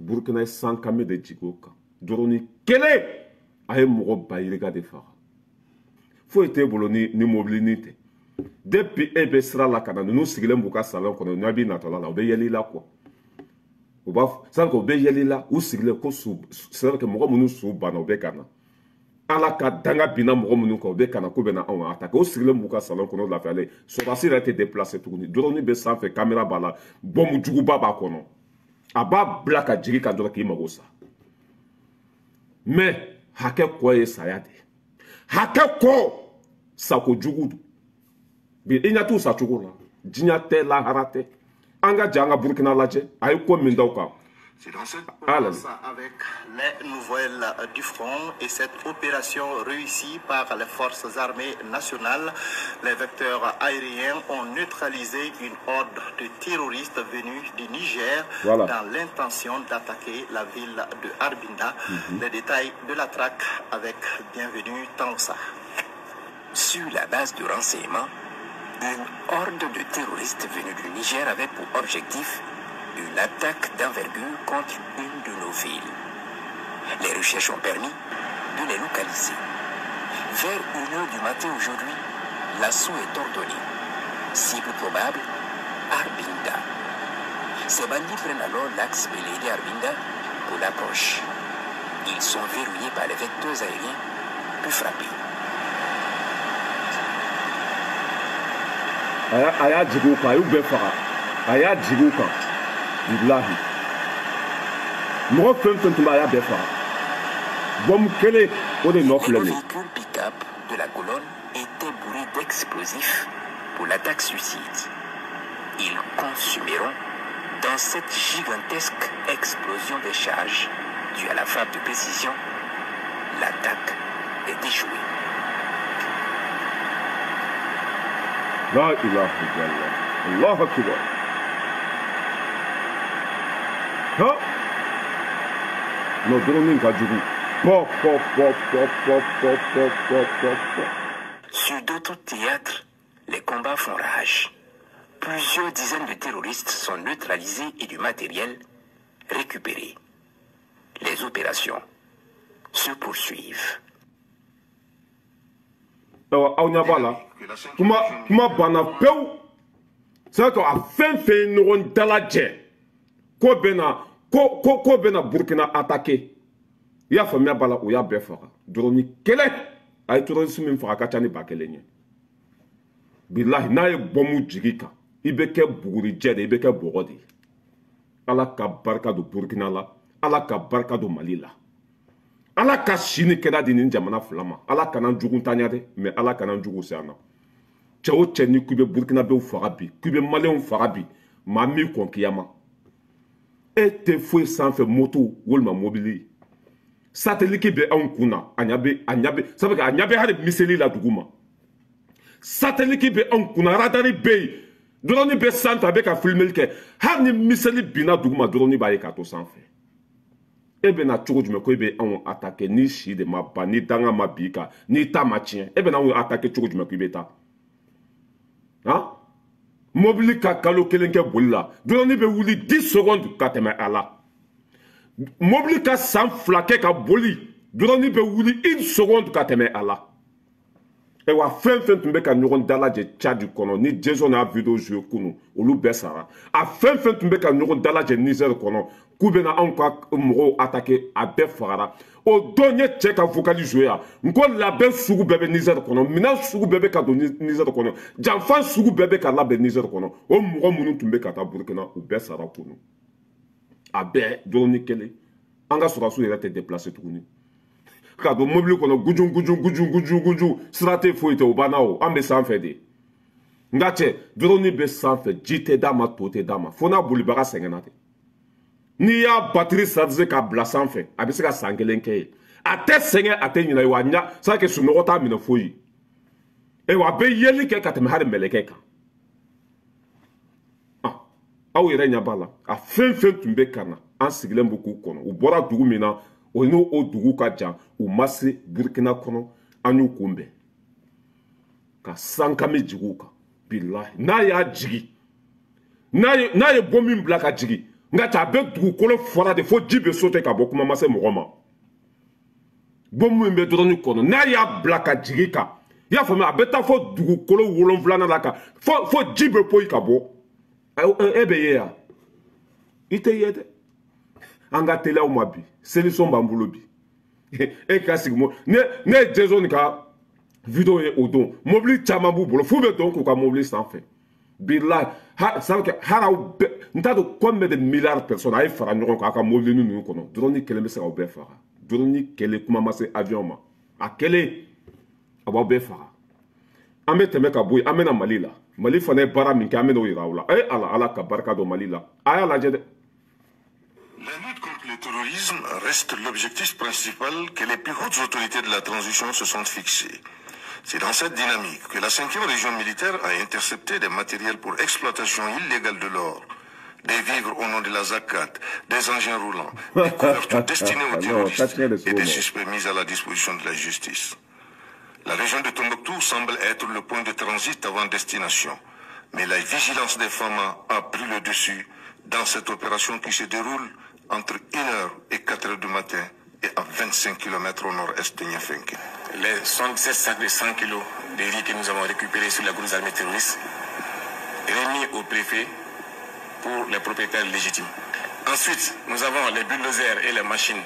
A: Burkina ye san kame de jigin o kan dɔrɔni kelen a ye mɔgɔ bayirika de faga foyi t'e bolo ni mobili ni tɛ depuis e bɛ sira la ka na ninnu sigilen b'u ka salon kɔnɔ n'a b'i natɔla la u bɛ yɛlɛ I la quoi u b'a fɔ sanni o bɛ yɛlɛ I la u sigilen ko su c'est vrai que mɔgɔ minnu su banna u bɛ ka na ala ka danga bina mɔgɔ minnu kan o bɛ kana ko bɛ na anw attaqué o sigilen b'u ka salon kɔnɔ lafiyalen sɔrɔdasi yɛrɛ tɛ déplacé tuguni drone bɛ sanfɛ caméra b'a la bɔmu juguba b'a kɔnɔ a b'a bila ka jigin ka dɔrɔn k'i mago sa mais hakɛ kɔ ye saya de hakɛ kɔ sako jugu don bi i ɲɛ t'u sa cogo la diɲɛ tɛ lahara tɛ an ka ja an ka Burkina lajɛ a ye ko min da o kan.
D: C'est dans cette opération avec les nouvelles du front et cette opération réussie par les forces armées nationales, les vecteurs aériens ont neutralisé une horde de terroristes venus du Niger dans l'intention d'attaquer la ville de Arbinda. Les détails de la traque avec Bienvenue Tansa.
E: Sur la base de renseignements, une horde de terroristes venus du Niger avait pour objectif une attaque d'envergure contre une de nos villes. Les recherches ont permis de les localiser. Vers 1h du matin aujourd'hui, l'assaut est ordonné. Cible probable, Arbinda. Ces bandits prennent alors l'axe Belédé-Arbinda pour l'approche. Ils sont verrouillés par les vecteurs aériens puis frappés.
A: Aya Djigouka, Aya Djigouka. Billahi. Le
E: véhicule pick-up de la colonne était bourré d'explosifs pour l'attaque suicide. Ils consumeront dans cette gigantesque explosion des charges due à la frappe de précision. L'attaque est échouée.
A: La ilaha illallah. Allah akbar. No,
E: sur d'autres théâtres, les combats font rage. Plusieurs dizaines de terroristes sont neutralisés et du matériel récupéré. Les opérations se poursuivent.
A: C'est qu'à fin fait nous daladje. Ko bena Burkina attaqué. Il y a famille bala ou ya befara. Droni kele ay terrorisme min fara ka tani bakele nye. Billahi na ye bomu jigika. Ibe ke buguri jede ibe ke bogodi. Ala ka barka do Burkina la, ala ka barka do Mali la. Ala ka shini keda di ni jamana flama. Ala kana jugun tanyade mais ala kana jugu sana. Tchao tcheni kube Burkina be farabi, kube Mali on farabi. Mami konkiyama. Et te fouet sans faire moto ou le mobile. Satellite qui be en kuna, anyabe, ça veut dire anyabe a des missiles la dougouma. Satellite qui be en kuna, radari be, drone be sant avec un film que, hani missile bina dougouma, drone ba ekato sans fait. Et ben na tchouj me koibe en attaqué ni chi de ma ba, ni danga ma bika, ni ta machien. Et ben na attaqué tchouj me koibe ta. Hein? Mobile ka kalo kelenke bolla. Drone be wuli 10 secondes ka teme ala. Mobile ka san flake ka boli. Drone be wuli 1 seconde ka teme ala. E wa fen tumbe ka nyoron dala je Tchad kono ni Jason a video jeu kunu olu besara. A fen tumbe ka nyoron dala je Niger kono kubena anka mro attaquer a be fara. O donye check a vocali jouer. Nko la be sugu bebe Niger kono. Mina sugu bebe ka do Niger kono. Janfan sugu bebe ka la be Niger kono. O mro munu tumbe ka ta Burkina o besara kunu. A be doni kele. Anga surasu yete déplacer tukuni. Kado mobile kono guju srate foite o banao ambe sanfe de ngache drone be sanfe jite dama tote dama fona bulibara sengenate ni ya batterie sadze ka bla sanfe abise ka sangelenke ate senge ate nyina wanya sa ke sunogota mina foyi e wa be yeli ke kateme har meleke ka aw yere nya bala a fen tumbe kana an sigilen bu ku kono u bora dugu mina o no o dugu ka jan u mase Burkina kono anyu kumbe ka sankame jigu ka billahi na ya jigi na ye bomi mbla ka jigi nga ta be dugu kolo fora de fo jibe sote ka bokuma mase mogoma bomu mbe droni kono na ya bla ka jigi ka ya fo me abeta fo dugu kolo wolonvla na la ka fo jibe poi ka bo ebe ya ite yede anga tele o mabi solution bambulo bi e ka sigi ne jezoni ka vidéo ye o don mobili caman b'u bolo f'u bɛ don k'u ka mobili sanfɛ bilahi ça veut dire haraw n t'a dɔn combien de milliards de personnes a ye fara ɲɔgɔn kan a ka mobili ninnu kɔnɔ drone kelen bɛ se k'aw bɛɛ faga drone kelen kuma ma se avion ma a kelen a b'aw bɛɛ faga an bɛ tɛmɛ ka bɔ yen an bɛna Mali la Mali fana ye baara min kɛ an bɛn'o yira aw la ala ka barika don Mali la a y'a lajɛ dɛ.
F: La lutte contre le terrorisme reste l'objectif principal que les plus hautes autorités de la transition se sont fixées. C'est dans cette dynamique que la 5e région militaire a intercepté des matériels pour exploitation illégale de l'or, des vivres au nom de la zakat, des engins roulants, des couvertures destinées aux terroristes et des suspects mis à la disposition de la justice. La région de Tombouctou semble être le point de transit avant destination, mais la vigilance des FAMA a pris le dessus dans cette opération qui se déroule entre 1h et 4h du matin et à 25 km au nord-est de Niafenke.
G: Les 77 sacs de 100 kg de riz que nous avons récupérés sur la groupe armée terroriste, remis au préfet pour les propriétaires légitimes. Ensuite, nous avons les bulldozers et les machines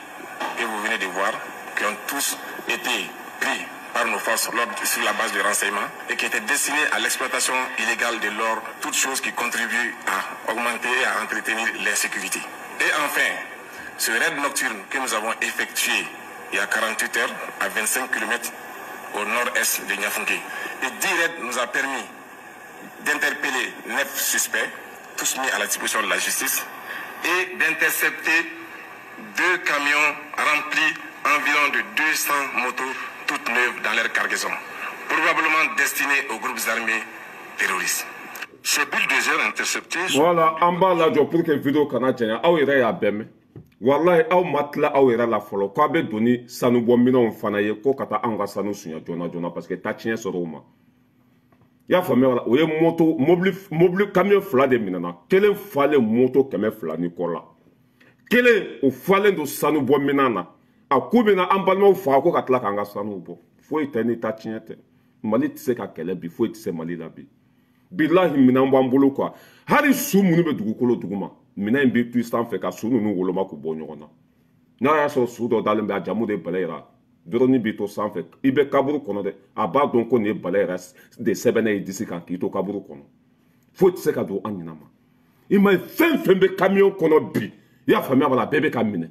G: que vous venez de voir, qui ont tous été pris par nos forces sur la base de renseignement et qui étaient destinés à l'exploitation illégale de l'or, toutes choses qui contribuent à augmenter et à entretenir l'insécurité. Et enfin, ce raid nocturne que nous avons effectué il y a 48 heures à 25 km au nord-est de Niafunké. Et direct nous a permis d'interpeller 9 suspects, tous mis à la disposition de la justice, et d'intercepter 2 camions remplis environ de 200 motos toutes neuves dans leur cargaison, probablement destinées aux groupes armés terroristes.
F: Ces bulldozers interceptés...
A: Voilà, en bas là, pour que la vidéo canadienne, aw yɛrɛ y'a bɛn mɛn. Wallahi aw ma tila aw yɛrɛ la fɔlɔ k'a bɛ don ni sanubɔminɛnw fana ye ko ka taa an ka sanu suɲɛ joona joona parce que taa tiɲɛ sɔrɔ o ma. I y'a faamuya wala o ye mobili camion 2 de minɛna kelen falen moto 200 ni kɔ la kelen o falen don sanubɔminɛn na a ko bɛ na an balimaw faga ko ka tila k'an ka sanuw bɔ foyi tɛ ni taa tiɲɛ tɛ Mali tɛ se ka kɛlɛ bi foyi tɛ se Mali la bi bilahi minɛn b'an bolo quoi hali su minnu bɛ dugukolo duguma minɛn in bɛ to sanfɛ ka su ninnu woloma k'u bɔ ɲɔgɔn na n'a y'a sɔrɔ su dɔ dalen bɛ a jamu de bɛlɛ yira dɔrɔn b'i to sanfɛ i bɛ kaburu kɔnɔ dɛ a b'a dɔn ko nin ye bɛlɛ yɛrɛ de sɛbɛnna i disi kan k'i to kaburu kɔnɔ foyi tɛ se ka don an ɲinɛ ma i ma ye fɛn fɛn bɛ camion kɔnɔ bi i y'a faamuya wala a bɛɛ bɛ ka minɛ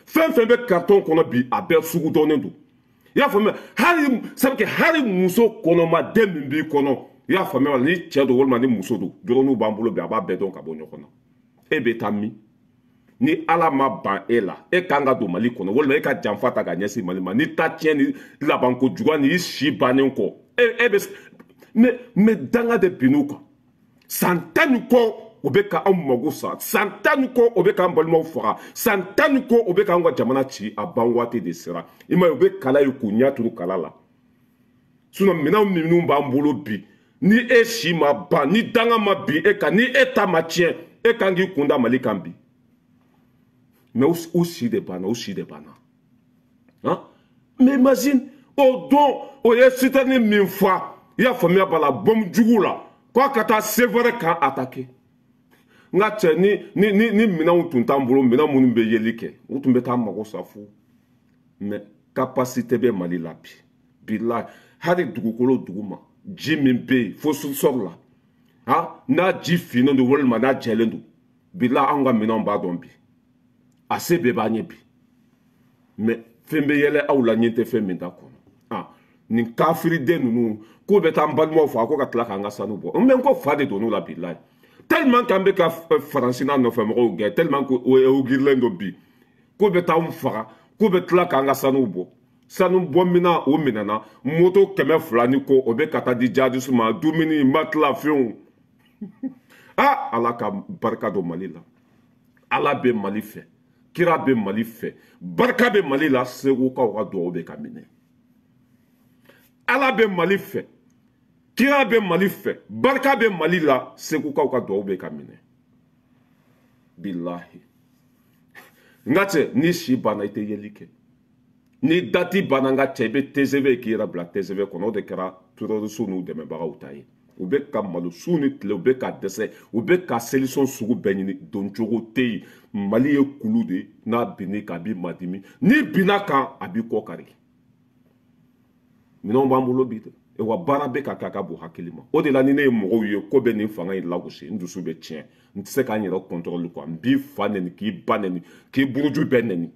A: fɛn fɛn bɛ carton kɔnɔ bi a bɛɛ sugu dɔnnen don i y'a faamuya hali muso kɔnɔmaden min b'i kɔnɔ i y'a faamuya wala ni cɛ don walima ni muso don dɔrɔnw b'an bolo bi a b'a bɛɛ dɔn ka bɔ ɲɔgɔn na e bɛ taa min ni ala ma ban e la e kan ka don Mali kɔnɔ walima e ka janfa ta ka ɲɛsin Mali ma ni ta tiɲɛ ni labanko juguya ni i si bannen kɔ e bɛ mais danga de bin'u kan san 10 ni kɔ o bɛ ka anw mago sa san 10 ni kɔ o bɛ k'an balimaw faga san 10 ni kɔ o bɛ k'an ka jamana ci a ban waati de sera i ma ye o bɛ kala ye k'u ɲɛ turu kala la sinon minɛnw minnu b'an bolo bi ni e si ma ban ni danga ma bin e kan ni e ta ma tiɲɛ e kan k'i kun da Mali kan bi mais u si de banna hein? Mais imagine o don o ye sitani min fa i y'a faamuya b'a la bombe jugu la k'a ka taa Sévaré kan attaquer n ka cɛ ni minɛnw tun t'an bolo minɛn minnu bɛ yeli kɛ u tun bɛ taa mago sa fu mais capacité bɛ Mali la bi bilahi hali dugukolo duguma ji min bɛ yen fo sous-sol la ha n'a ji finnen don walima n'a jɛlen don bilahi anw ka minɛnw b'a dɔn bi a se bɛɛ b'an ye bi mais fɛn bɛ yɛlɛ aw la ɲɛ tɛ fɛn min ta kɔnɔ nin kafiriden ninnu k'u bɛ taa an balimaw faga ko ka tila k'an ka sanu bɔ n bɛ n ko fa de donn'u la bilahi tellement k'an bɛ ka Faransi n'a nɔfɛmɔgɔw gɛn tellement que o girilen don bi k'u bɛ taa anw faga k'u bɛ tila k'an ka sanu bɔ sanu bɔminɛn o minɛna moto 200 ni kɔ o bɛ ka taa di jihadistes ma dumuni matelas fɛnw ala ka barika don Mali la ala bɛ Mali fɛ kira bɛ Mali fɛ barika bɛ Mali la segukaw ka dugawu bɛ ka minɛ ala bɛ Mali fɛ kira bɛ Mali fɛ barika bɛ Mali la segukaw ka dugawu bɛ ka minɛ bilahi n ka cɛ ni si banna i tɛ yeli kɛ ni dati banna n ka cɛ i bɛ TGV k'i yɛrɛ bila TGV kɔnɔ o de kɛra terroristes n'u dɛmɛbagaw ta ye u bɛ ka malo su ni tile u bɛ ka dɛsɛ u bɛ ka solution sugu bɛɛ ɲini don cogo tɛ yen mali ye kulu de n'a binni kan a b'i madimi n'i binna kan a b'i kɔ kari minɛnw b'an bolo bi wa baara bɛ ka kɛ a ka bon hakili ma o de la ni ne ye mɔgɔw ye ko bɛ nin fanga in lagosi n dusu bɛ tiɲɛ n tɛ se k'an yɛrɛ contrôle quoi n b'i fa nɛni k'i ba nɛni k'i buruju bɛɛ nɛni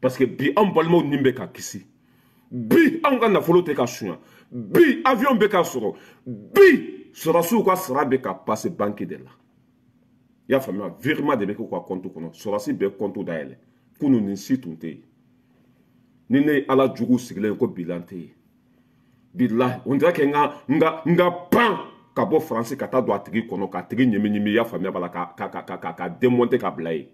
A: parce que bi anw balimaw nin bɛ ka kisi bi anw ka nafolo tɛ ka suɲa bi avion bɛ ka sɔrɔ bi sɔrɔsiw ka sara bɛ ka passe banque de la i y'a faamuya virement de bɛ k'u ka compte kɔnɔ sɔrɔsi bɛ compte dayɛlɛ kunun nin si tun tɛ yen ni ne ye ala jugu sigilen ko bilan tɛ yen bilahi on dirait que n ka pan ka bɔ faransi ka taa don a tigi kɔnɔ k'a tigi ɲimi-ɲimi i y'a faamuya b'a la ka démonter ka bila yen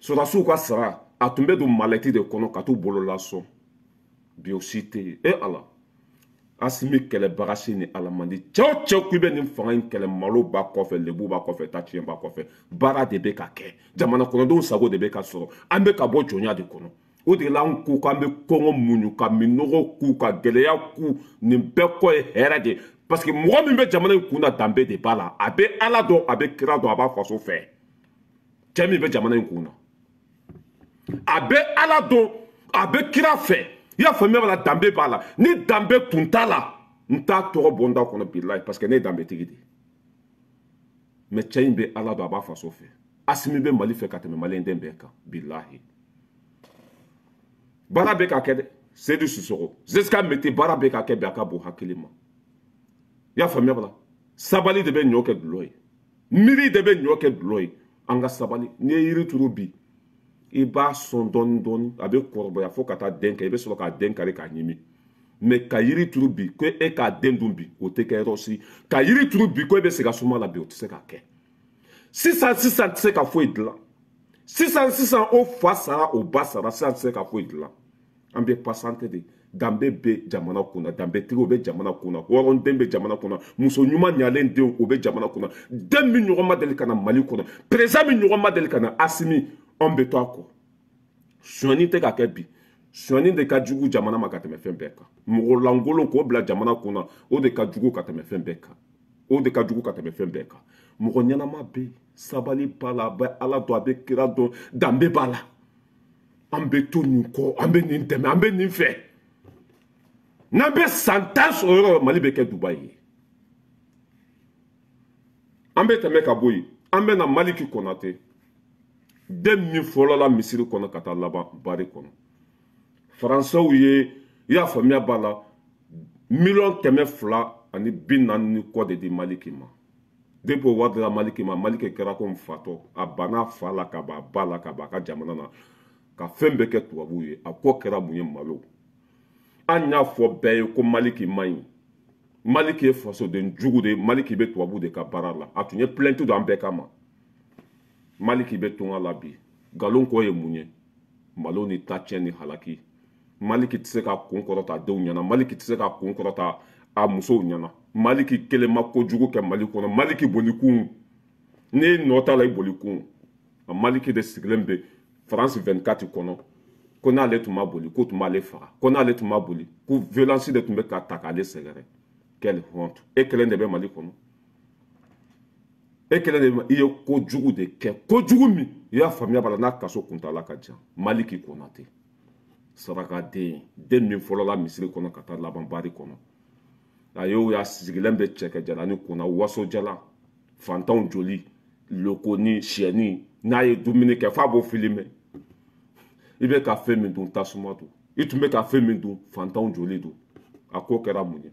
A: sɔrɔsiw ka sara a tun bɛ don malɛti de kɔnɔ ka t'u bolo lasɔn bi o si tɛ yen e ala asimi kɛlɛbaga si ni ala man di cɛw o cɛw k'i bɛ nin fanga in kɛlɛ malo b'a kɔfɛ lebu b'a kɔfɛ tatiɲɛ b'a kɔfɛ baara de bɛ ka kɛ jamana kɔnɔdenw sago de bɛ ka sɔrɔ an bɛ ka bɔ jɔnya de kɔnɔ o de la an ko k'an bɛ kɔngɔ muɲu ka minɔgɔ k'u ka gɛlɛya k'u nin bɛɛ kɔ ye hɛrɛ de parce que mɔgɔ min bɛ jamana in kun na danbe de b'a la a bɛ ala dɔn a bɛ kira dɔn a b'a faso fɛ cɛ min bɛ jamana in kun na a bɛ ala dɔn a bɛ kira fɛ i y'a faamuya b'a la danbe b'a la ni danbe tun t'a la n t'a tɔgɔ bɔ n da kɔnɔ bilahi parce que ne ye danbetigi de mais cɛ in bɛ ala dɔn a b'a faso fɛ asimi bɛ mali fɛ ka tɛmɛ maliyɛnden bɛɛ kan bilahi baara bɛ ka kɛ dɛ seyidu sisɔgɔ zeska mete baara bɛ ka kɛ bɛn a ka bon hakili ma i y'a faamuya b'a la sabali de bɛ ɲɔ kɛ dulɔ ye miiri de bɛ ɲɔ kɛ dulɔ ye an ka sabali n'i ye yiri turu bi i b'a sɔn dɔɔni dɔɔni a bɛ kɔrɔbaya fo ka taa den kɛ i bɛ sɔrɔ k'a den kari k'a ɲimi mais ka yiri turu bi ko e k'a den dun bi o tɛ kɛ yɔrɔ si ka yiri turu bi ko e bɛ se ka suma la bi o tɛ se ka kɛ sisan tɛ se ka foyi dilan sisan o fa sara o ba sara sisan tɛ se ka foyi dilan an bɛ pasante de danbe bɛ jamana kunna danbetigiw bɛ jamana kunna hɔrɔnden bɛ jamana kunna muso ɲuman ɲalen denw o bɛ jamana kunna den min ɲɔgɔn ma deli ka na mali kɔnɔ président min ɲɔgɔn ma deli ka na asimi an bɛ to a kɔ sonyani tɛ ka kɛ bi sonyani de ka jugu jamana ma ka tɛmɛ fɛn bɛɛ kan mɔgɔ lankolon k'o bila jamana kunna o de ka jugu ka tɛmɛ fɛn bɛɛ kan o de ka jugu ka tɛmɛ fɛn bɛɛ kan mɔgɔ ɲɛnama bɛ yen sabali b'a la a bɛ ala dɔn a bɛ kira dɔn danbe b'a la an bɛ to nin kɔ an bɛ nin dɛmɛ an bɛ nin fɛ n'an bɛ san 10 sɔrɔ yɔrɔ mali bɛ kɛ dubayi ye an bɛ tɛmɛ ka bɔ yen an bɛ na maliki konate den min fɔlɔla misiri kɔnɔ ka taa laban bari kɔnɔ faransɛw ye i y'a faamuya b'a la 240,000 kɔ de di maliki ma depuis o wari dira maliki ma maliki kɛra ko n fatɔ a banna fa la ka ban a ba la ka ban a ka jamana na ka fɛn bɛɛ kɛ tubabuw ye a kɔ kɛra mun ye malo an y'a fɔ bɛɛ ye ko maliki man ɲi maliki ye fasoden jugu de ye maliki bɛ tubabuw de ka baara la a tun ye plainte don an bɛɛ kama maliki bɛ tunga la bi nkalon kɔ ye mun ye malo ni tatiɲɛ ni halaki maliki tɛ se ka kun kɔrɔta a denw ɲɛna maliki tɛ se ka kun kɔrɔta a musow ɲɛna maliki kelen ma kojugu kɛ mali kɔnɔ maliki bolikun n'i nɔ t'a la i bolikun a maliki de sigilen bɛ France 24 kɔnɔ ko n'ale tun ma boli ko tun b'ale faga ko n'ale tun ma boli ko violence de tun bɛ ka ta k'ale sɛgɛrɛ quelle honte e kelen de bɛ mali kɔnɔ e kelen de i ye kojugu de kɛ kojugu min i y'a faamuya b'a la n'a kaso kuntala ka jan maliki konate sarakaden den min fɔlɔla misiri kɔnɔ ka taa laban bari kɔnɔ a y'o y'a sigilen bɛ cɛkɛ jalani kunna waso jala fantanw joli lokoni siyɛni n'a ye dumuni kɛ f'a b'o filime i bɛ ka fɛn min dun tasuma don i tun bɛ ka fɛn min dun fantanw joli don a ko kɛra mun ye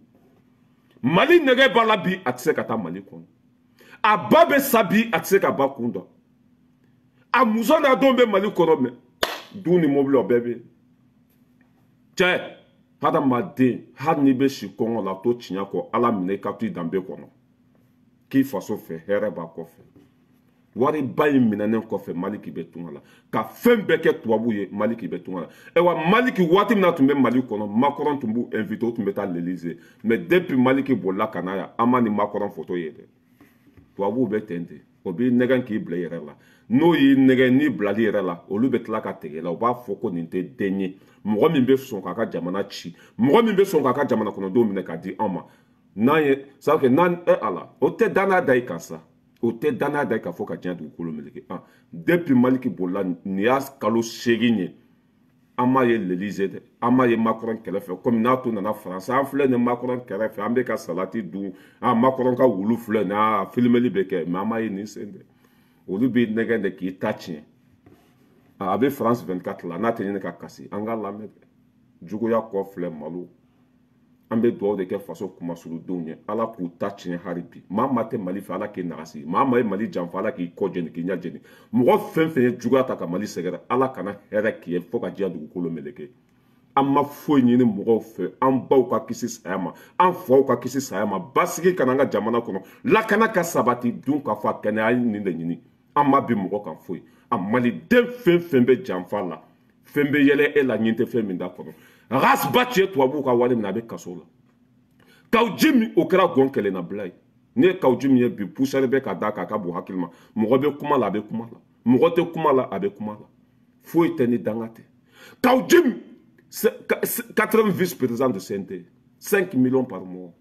A: mali nɛgɛ b'a la bi a tɛ se ka taa mali kɔnɔ a ba bɛ sa bi a tɛ se ka ba kun dɔn a muso n'a denw bɛ mali kɔnɔ mɛ du ni mobili o bɛɛ bɛ yen cɛ hadamaden hali n'i bɛ si kɔngɔ la to tiɲɛ kɔ ala minɛ i ka to i danbe kɔnɔ k'i faso fɛ hɛrɛ b'a kɔfɛ wari ba in minɛnen kɔfɛ maliki bɛ tunga la ka fɛn bɛɛ kɛ tubabu ye maliki bɛ tunga la wa maliki waati min na tun bɛ mali kɔnɔ makɔrɔn tun b'u invité o tun bɛ taa l'Élysée mais depuis maliki bolila ka na yan an ma ni makɔrɔn photo ye dɛ tubabuw bɛ ten de o b'i nɛgɛn k'i bila i yɛrɛ la n'o y'i nɛgɛn n'i bilali yɛrɛ la olu bɛ tila ka tigɛ la u b'a fɔ ko nin tɛ den ye mɔgɔ min bɛ sɔn k'a ka jamana ci mɔgɔ min bɛ sɔn k'a ka jamana kɔnɔdenw minɛ k'a di anw ma n'an ye c'est à dire que n'an ala o tɛ danaya da i kan sa o tɛ danaya da i kan fo ka diɲɛ dugukolo meleke depuis Maliki bolila nin y'a kalo 8 ye an m'a ye l'Élysée dɛ an m'a ye Macron kɛrɛfɛ komi n'a tun nana France an filɛ nin Macron kɛrɛfɛ an bɛ ka salati dun Macron ka wulu filɛ nin filmeli bɛ kɛ mais an m'a ye nin sen dɛ olu b'i nɛgɛn de k'i ta tiɲɛ a bɛ France 24 la n'a tɛ ɲini ka kasi an ka lamɛn dɛ juguya kɔ filɛ malo an bɛ dugawu de kɛ faso kumasuludenw ye ala k'u ta tiɲɛ hali bi maa maa tɛ Mali fɛ ala k'i nagasi maa maa ye Mali janfa ala k'i kɔ jɛni k'i ɲɛ jɛni mɔgɔ fɛn fɛn ye juguya ta ka Mali sɛgɛrɛ ala kana hɛrɛ k'i ye fo ka diɲɛ dugukolo meleke an ma foyi ɲini mɔgɔw fɛ an baw ka kisi saya ma an faw ka kisi saya ma basigi kana an ka jamana kɔnɔ lakana ka sabati dun ka fɔ a kɛnɛya nin de ɲini an ma bi mɔgɔ kan foyi a maliden fɛn fɛn bɛ janfa la fɛn bɛ yɛlɛ e la ɲin tɛ fɛn min da kɔnɔ rasba cɛ tubabuw ka wale min a bɛ kaso la kaw ji min o kɛra gɔn kɛlɛ na bila ye ne ye kaw ji min ye bi pusɛri bɛ ka da k'a ka bon hakili ma mɔgɔ bɛ kuma la a bɛ kuma la mɔgɔ tɛ kuma la a bɛ kuma la foyi tɛ ni danga tɛ kaw ji min 80 vice-présidents de CNT 5 millions par mois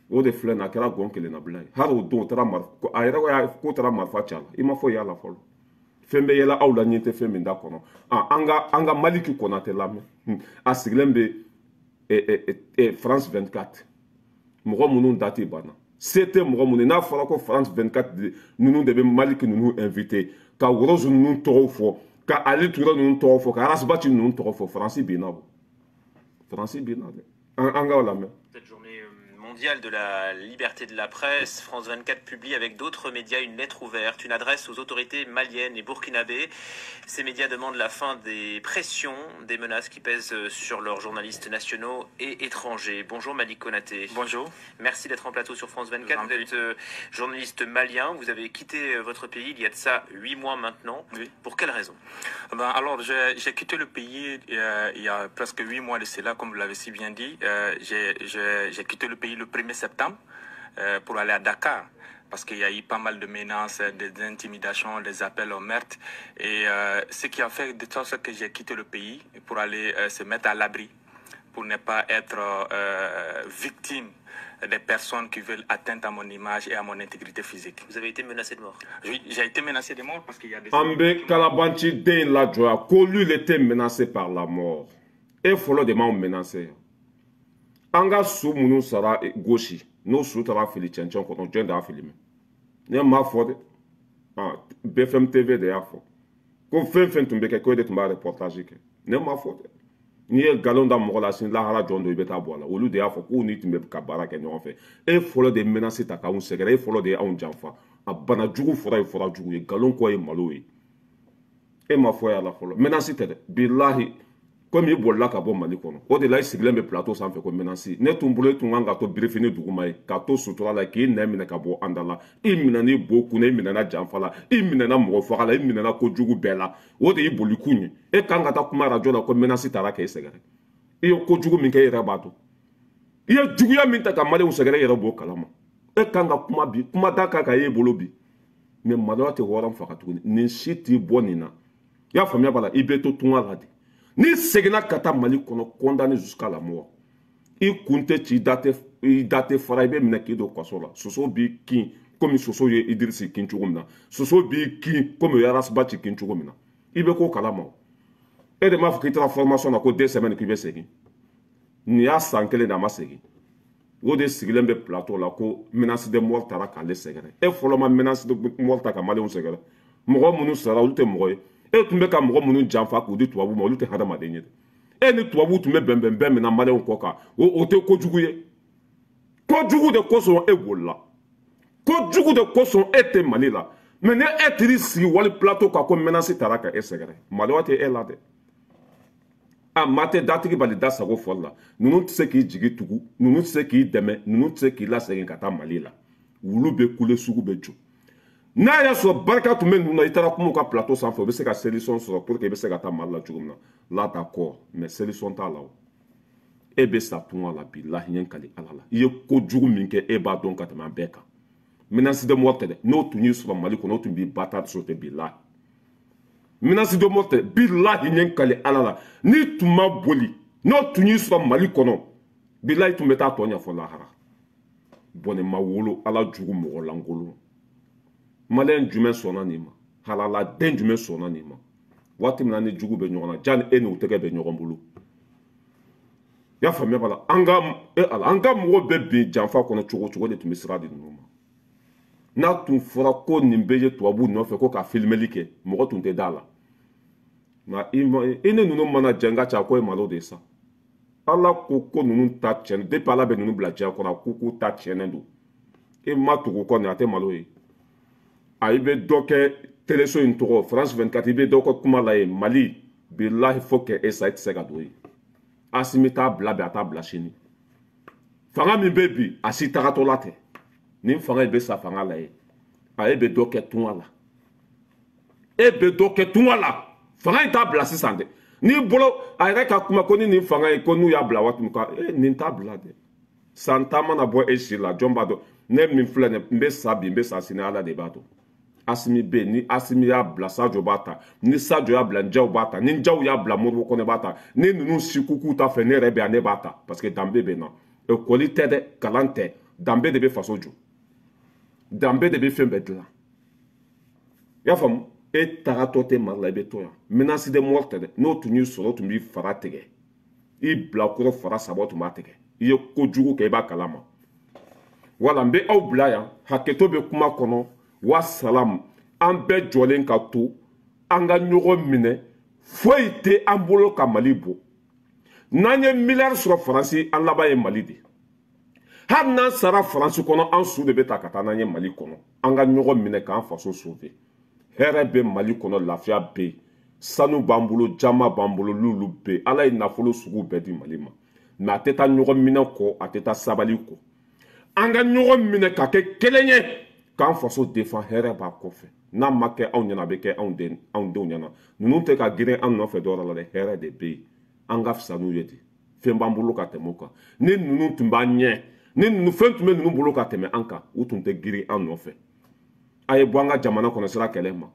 A: o de filɛ nin a kɛra gɔn kɛlɛ na bila ye hali o don a yɛrɛ ko taara marifa ci a la i ma foyi y'a la fɔlɔ fɛn bɛ yɛlɛ aw la ɲin tɛ fɛn min da kɔnɔ an ka Maliki Konate lamɛn a sigilen bɛ France 24 mɔgɔ minnu dati banna se tɛ mɔgɔ minnu n'a fɔra ko France 24 ninnu de bɛ Maliki ninnu invité ka Worozu ninnu tɔgɔw fɔ ka Ali Ture ninnu tɔgɔ fɔ ka Arasbachi ninnu tɔgɔ fɔ Faransi binna o Faransi binna dɛ an k'aw lamɛn.
H: Cette journée mondiale de la liberté de la presse, France 24 publie avec d'autres médias une lettre ouverte, une adresse aux autorités maliennes et burkinabées. Ces médias demandent la fin des pressions, des menaces qui pèsent sur leurs journalistes nationaux et étrangers. Bonjour Malik Konaté.
I: Bonjour.
H: Merci d'être en plateau sur France 24. Vous êtes journaliste malien, vous avez quitté votre pays il y a de ça 8 mois maintenant.
I: Oui.
H: Pour quelle raison?
I: Alors j'ai quitté le pays il y a presque 8 mois de cela, comme vous l'avez si bien dit. J'ai quitté le pays le 1er septembre pour aller à Dakar parce qu'il y a eu pas mal de menaces, des intimidations, des appels au meurtre et ce qui a fait de sorte que j'ai quitté le pays pour aller se mettre à l'abri, pour ne pas être victime des personnes qui veulent atteindre à mon image et à mon intégrité physique.
H: Vous avez été menacé de mort?
I: Oui, j'ai été menacé de mort parce qu'il y a des...
A: Ambe Kalabanchi Den la joie, Kolu était menacé par la mort. Et Folo de m'ont menacé. Anga sou mounou sara gauchi. No sou tara fili tchenchen koton djen da filime. Ne ma fode. BFM TV de ya fo. Ko fen tumbe ke ko de tumba reportage ke. Ne ma fode. Ni e galon da mo la sin la hala jondo ibeta bola. Olu de ya fo ko ni tumbe ka baraka nyon fe. E folo de menacer ta ka un segere, e folo de on janfa. A bana jugu fora jugu e galon ko e malo e. E ma fo ya la folo. Menacer te billahi comme il bolla ka bo Mali kono o de la sigilen be plateau sanfɛ ko menansi ne tun bolo tun kan ka to birifini duguma ye ka to sutura la k'i nɛ minɛ ka bɔ an da la i minɛna i bo kunna i minɛna janfa la i minɛna mɔgɔ faga la i minɛna ko jugu bɛɛ la o de y'i boli kun ye e kan ka taa kuma radio la ko menansi taara k'e sɛgɛrɛ i ye ko jugu min kɛ e yɛrɛ b'a dɔn i ye juguya min ta ka maliyɛnw sɛgɛrɛ e yɛrɛ b'o kalama e kan ka kuma bi kuma da kan ka y'e bolo bi mais maloya tɛ hɔrɔn faga tuguni nin si t'i bɔ nin na i y'a faamuya b'a la i bɛ to tunga la de ni segina ka taa Mali kɔnɔ condamné jusqu'à la mort i kun tɛ ci i da tɛ fara i bɛ minɛ k'i don kaso la soso b'i kin komi soso ye Idrisi kin cogo min na soso b'i kin komi o ye Arasbachi kin cogo min na i bɛ k'o kalama o e de m'a fɔ k'i taara formation na ko 2 semaines k'i bɛ segin nin y'a san kelen de a ma segin o de sigilen bɛ plateau la ko menace de mort taara k'ale sɛgɛrɛ e fɔlɔ ma menace de mort ta ka maliyɛnw sɛgɛrɛ mɔgɔ minnu sara olu tɛ mɔgɔ ye e tun bɛ ka mɔgɔ minnu janfa k'u di tubabu ma olu tɛ hadamaden ye dɛ e ni tubabu tun bɛ bɛnbɛn min na maliyɛnw kɔ kan o tɛ kojugu ye kojugu de kosɔn e bolila kojugu de kosɔn e tɛ Mali la mais ni e tiri sigi wali plateau kan ko menace taara ka e sɛgɛrɛ maloya tɛ e la dɛ a maa tɛ datigi bali da sago fɔli la ninnu tɛ se k'i jigi tugu ninnu tɛ se k'i dɛmɛ ninnu tɛ se k'i lasegin ka taa Mali la wulu bɛ kule sugu bɛ jɔ n'a y'a sɔrɔ barika tun bɛ ninnu na i taara kuma u ka plateau sanfɛ u bɛ se ka solution sɔrɔ pour que i bɛ se ka taa Mali la cogo min na là d'accord mais solution t'a la o e bɛ sa tunga la bi lahiɲɛ kali ala la i ye kojugu min kɛ e b'a dɔn ka tɛmɛ an bɛɛ kan menace de mort tɛ n'o tun y'i sɔrɔ Mali kɔnɔ o tun b'i ba ta sɔrɔ tɛ bilahi menace de mort tɛ bilahi ɲɛ kale Ala la ni tun ma boli n'o tun y'i sɔrɔ Mali kɔnɔ bilahi tun bɛ taa tɔ ɲɛfɔ lahara bɔnɛ ma wolo Ala jugu mɔgɔ lankolon Maliyɛn jumɛn sɔnna nin ma halala den jumɛn sɔnna nin ma waati min na ni jugu bɛ ɲɔgɔn na jani e n'u tɛgɛ bɛ ɲɔgɔn bolo i y'a faamuya bala an ka mɔgɔ bɛ bin janfa kɔnɔ cogo cogo de tun bɛ sira di ninnu ma n'a tun fɔra ko nin bɛ ye tubabuw nɔfɛ ko ka filimeli kɛ mɔgɔ tun tɛ da la nka i ni ninnu mana jɛ n ka ca ko ye malo de ye sa Ala ko ninnu ta tiɲɛ depuis Ala bɛ ninnu bila diɲɛ kɔnɔ ko k'u ta tiɲɛnen don e ma tugu kɔ nin a tɛ malo ye a i bɛ dɔ kɛ teleso in tɔgɔ France 24 i bɛ dɔ kɛ kuma la ye Mali bilahi fo kɛ e sa i tɛ se ka don ye Asimi t'a bila bi a t'a bila sini fanga min bɛ bi a si tagatɔla tɛ nin fanga in bɛ sa fanga la ye a e bɛ dɔ kɛ tunga la e bɛ dɔ kɛ tunga la fanga in t'a bila sisan dɛ n'i bolo a yɛrɛ ka kuma ko ni nin fanga ye ko n'u y'a bila waati min nin t'a bila dɛ san tan mana bɔ e si la jɔn b'a dɔn ne min filɛ nin n bɛ sa bi n bɛ sa sini Ala de b'a dɔn Asimi bɛ yen ni Asimi y'a bila Sajo b'a ta ni Sajo y'a bila Njaw b'a ta ni Njaw y'a bila Modibo Kɔnɛ b'a ta ni ninnu si k'u ta fɛ ne yɛrɛ bɛ yan ne b'a ta parce que danbe bɛ na ekɔli tɛ dɛ kalan tɛ danbe de bɛ faso jɔ danbe de bɛ fɛn bɛɛ dilan i y'a faamu e tagatɔ tɛ Mali la i bɛ to yan menace de mort tɛ dɛ n'o tun y'i sɔrɔ o tun b'i fara tigɛ i bilakɔrɔ fara saba o tun b'a tigɛ i ye kojugu kɛ i b'a kalama wala n bɛ aw bila yan hakɛto bɛ kuma kɔnɔ wa salam an bɛɛ jɔlen ka to an ka ɲɔgɔn minɛ foyi tɛ an bolo ka Mali bɔ n'an ye miliyari sɔrɔ Faransi an laban ye Mali de hali n'an sara Faransi kɔnɔ an su de bɛ ta ka taa n'an ye Mali kɔnɔ an ka ɲɔgɔn minɛ k'an faso sauver hɛrɛ bɛ Mali kɔnɔ lafiya bɛ yen sanu b'an bolo jama b'an bolo l'olu bɛ yen Ala ye nafolo sugu bɛɛ di Mali ma mais a tɛ taa ɲɔgɔn minɛ kɔ a tɛ taa sabali kɔ an ka ɲɔgɔn minɛ ka kɛ kelen ye k'an faso défend hɛrɛ b'a kɔfɛ n'a ma kɛ anw ɲɛna a bɛ kɛ anw denw ɲɛna ninnu tɛ ka girin an nɔfɛ dɔwɛrɛ la dɛ hɛrɛ de bɛ yen an ka fisa n'u ye ten fɛn b'an bolo ka tɛmɛ o kan ni ninnu tun b'an ɲɛ ni fɛn tun bɛ ninnu bolo ka tɛmɛ an kan u tun tɛ girin an nɔfɛ a ye bɔ an ka jamana kɔnɔ sira kɛlɛ ma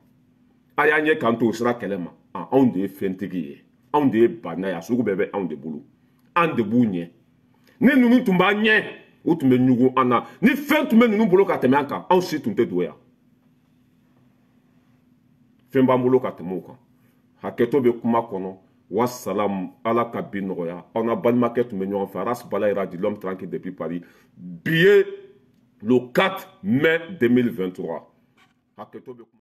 A: a y'an ɲɛ k'an to o sira kɛlɛ ma anw de ye fɛntigi ye anw de ye bana ye a sugu bɛɛ bɛ anw de bolo an de b'u ɲɛ ni ninnu tun b'an ɲɛ u tun bɛ ɲugun an na ni fɛn tun bɛ ninnu bolo ka tɛmɛ an kan anw si tun tɛ don yan fɛn b'an bolo ka tɛmɛ o kan hakɛto bɛ kuma kɔnɔ wa salam Ala ka bi nɔgɔya aw na balimakɛ tun bɛ ɲɔgɔn fɛ Aras Bala ira di l'homme tranquille depuis Paris bi ye le 4 mai 2023 hakɛto bɛ